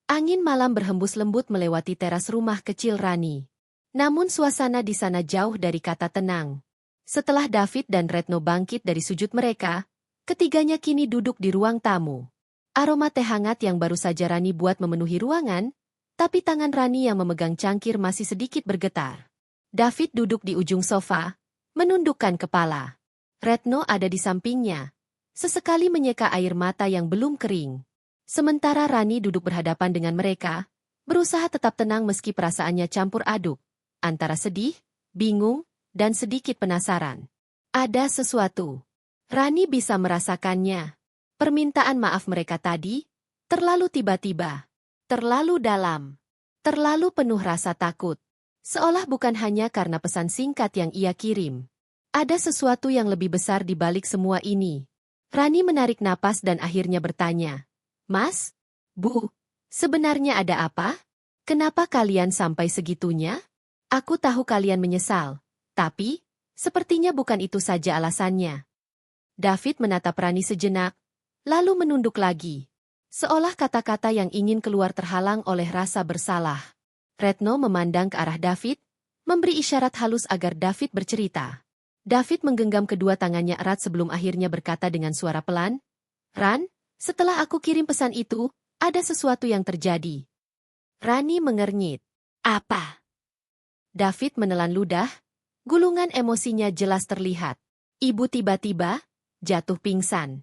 Angin malam berhembus lembut melewati teras rumah kecil Rani. Namun suasana di sana jauh dari kata tenang. Setelah David dan Retno bangkit dari sujud mereka, ketiganya kini duduk di ruang tamu. Aroma teh hangat yang baru saja Rani buat memenuhi ruangan, tapi tangan Rani yang memegang cangkir masih sedikit bergetar. David duduk di ujung sofa, menundukkan kepala. Retno ada di sampingnya. Sesekali menyeka air mata yang belum kering. Sementara Rani duduk berhadapan dengan mereka, berusaha tetap tenang meski perasaannya campur aduk. Antara sedih, bingung, dan sedikit penasaran. Ada sesuatu. Rani bisa merasakannya. Permintaan maaf mereka tadi, terlalu tiba-tiba. Terlalu dalam. Terlalu penuh rasa takut. Seolah bukan hanya karena pesan singkat yang ia kirim. Ada sesuatu yang lebih besar di balik semua ini. Rani menarik napas dan akhirnya bertanya. Mas? Bu? Sebenarnya ada apa? Kenapa kalian sampai segitunya? Aku tahu kalian menyesal. Tapi, sepertinya bukan itu saja alasannya. David menatap Rani sejenak, lalu menunduk lagi. Seolah kata-kata yang ingin keluar terhalang oleh rasa bersalah. Retno memandang ke arah David, memberi isyarat halus agar David bercerita. David menggenggam kedua tangannya erat sebelum akhirnya berkata dengan suara pelan, Ran, setelah aku kirim pesan itu, ada sesuatu yang terjadi. Rani mengernyit. Apa? David menelan ludah, gulungan emosinya jelas terlihat. Ibu tiba-tiba jatuh pingsan.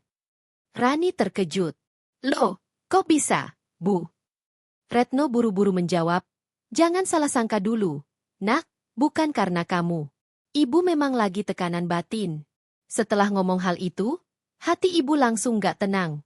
Rani terkejut. Loh, kok bisa, Bu? Retno buru-buru menjawab, jangan salah sangka dulu. Nak, bukan karena kamu. Ibu memang lagi tekanan batin. Setelah ngomong hal itu, hati ibu langsung gak tenang.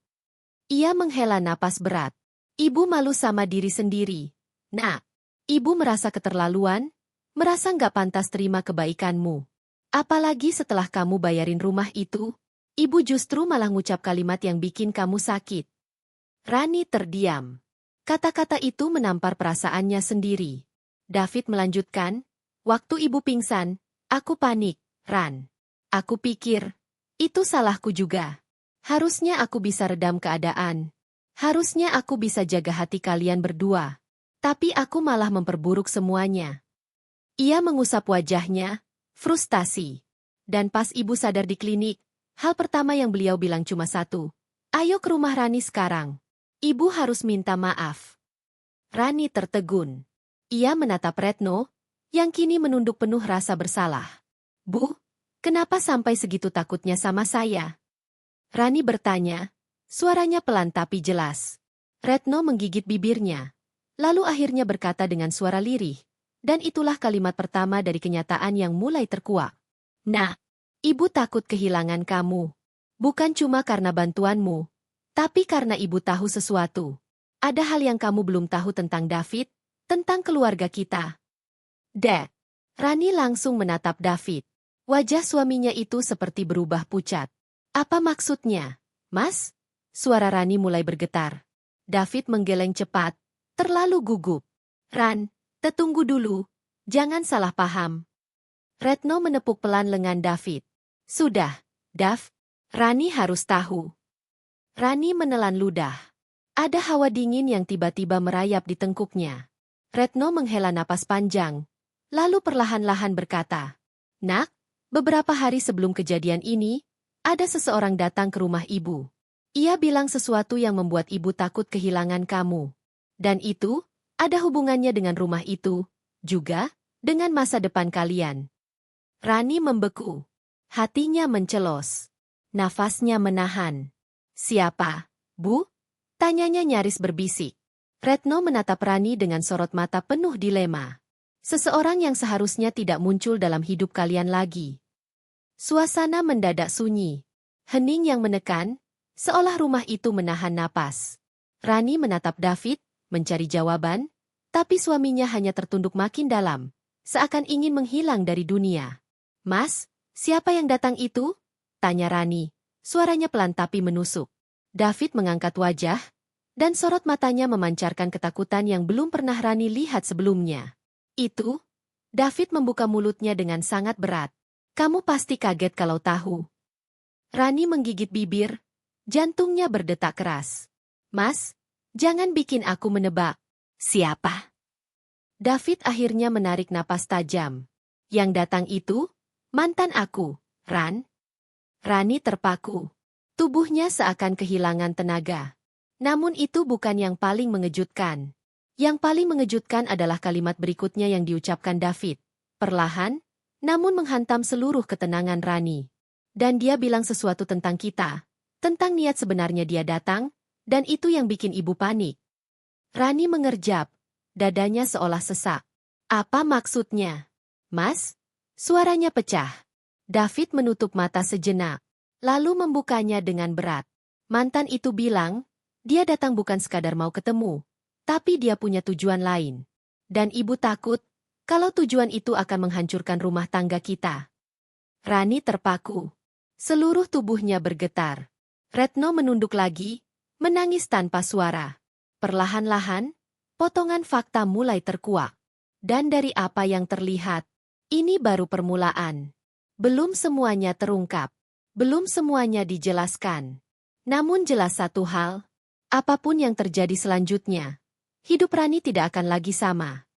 Ia menghela napas berat. Ibu malu sama diri sendiri. Nak, ibu merasa keterlaluan, merasa gak pantas terima kebaikanmu. Apalagi setelah kamu bayarin rumah itu, ibu justru malah ngucap kalimat yang bikin kamu sakit. Rani terdiam. Kata-kata itu menampar perasaannya sendiri. David melanjutkan, waktu ibu pingsan, aku panik, Ran. Aku pikir, itu salahku juga. Harusnya aku bisa redam keadaan. Harusnya aku bisa jaga hati kalian berdua. Tapi aku malah memperburuk semuanya. Ia mengusap wajahnya, frustasi. Dan pas ibu sadar di klinik, hal pertama yang beliau bilang cuma satu. Ayo ke rumah Rani sekarang. Ibu harus minta maaf. Rani tertegun. Ia menatap Retno, yang kini menunduk penuh rasa bersalah. Bu, kenapa sampai segitu takutnya sama saya? Rani bertanya, suaranya pelan tapi jelas. Retno menggigit bibirnya, lalu akhirnya berkata dengan suara lirih, dan itulah kalimat pertama dari kenyataan yang mulai terkuak. Nah, ibu takut kehilangan kamu. Bukan cuma karena bantuanmu, tapi karena ibu tahu sesuatu. Ada hal yang kamu belum tahu tentang David, tentang keluarga kita. Dad. Rani langsung menatap David. Wajah suaminya itu seperti berubah pucat. Apa maksudnya, Mas? Suara Rani mulai bergetar. David menggeleng cepat, terlalu gugup. Ran, tunggu dulu, jangan salah paham. Retno menepuk pelan lengan David. Sudah, Dav, Rani harus tahu. Rani menelan ludah. Ada hawa dingin yang tiba-tiba merayap di tengkuknya. Retno menghela napas panjang, lalu perlahan-lahan berkata, Nak, beberapa hari sebelum kejadian ini, ada seseorang datang ke rumah ibu. Ia bilang sesuatu yang membuat ibu takut kehilangan kamu. Dan itu, ada hubungannya dengan rumah itu, juga, dengan masa depan kalian. Rani membeku. Hatinya mencelos. Nafasnya menahan. Siapa, Bu? Tanyanya nyaris berbisik. Retno menatap Rani dengan sorot mata penuh dilema. Seseorang yang seharusnya tidak muncul dalam hidup kalian lagi. Suasana mendadak sunyi. Hening yang menekan, seolah rumah itu menahan napas. Rani menatap David, mencari jawaban, tapi suaminya hanya tertunduk makin dalam, seakan ingin menghilang dari dunia. Mas, siapa yang datang itu? Tanya Rani, suaranya pelan tapi menusuk. David mengangkat wajah, dan sorot matanya memancarkan ketakutan yang belum pernah Rani lihat sebelumnya. Itu, David membuka mulutnya dengan sangat berat. Kamu pasti kaget kalau tahu. Rani menggigit bibir, jantungnya berdetak keras. Mas, jangan bikin aku menebak. Siapa? David akhirnya menarik napas tajam. Yang datang itu, mantan aku, Ran. Rani terpaku. Tubuhnya seakan kehilangan tenaga. Namun itu bukan yang paling mengejutkan. Yang paling mengejutkan adalah kalimat berikutnya yang diucapkan David. Perlahan, namun menghantam seluruh ketenangan Rani. Dan dia bilang sesuatu tentang kita. Tentang niat sebenarnya dia datang, dan itu yang bikin ibu panik. Rani mengerjap, dadanya seolah sesak. Apa maksudnya? Mas? Suaranya pecah. David menutup mata sejenak, lalu membukanya dengan berat. Mantan itu bilang, dia datang bukan sekadar mau ketemu, tapi dia punya tujuan lain. Dan ibu takut, kalau tujuan itu akan menghancurkan rumah tangga kita. Rani terpaku. Seluruh tubuhnya bergetar. Retno menunduk lagi, menangis tanpa suara. Perlahan-lahan, potongan fakta mulai terkuak. Dan dari apa yang terlihat, ini baru permulaan. Belum semuanya terungkap. Belum semuanya dijelaskan. Namun jelas satu hal, apapun yang terjadi selanjutnya, hidup Rani tidak akan lagi sama.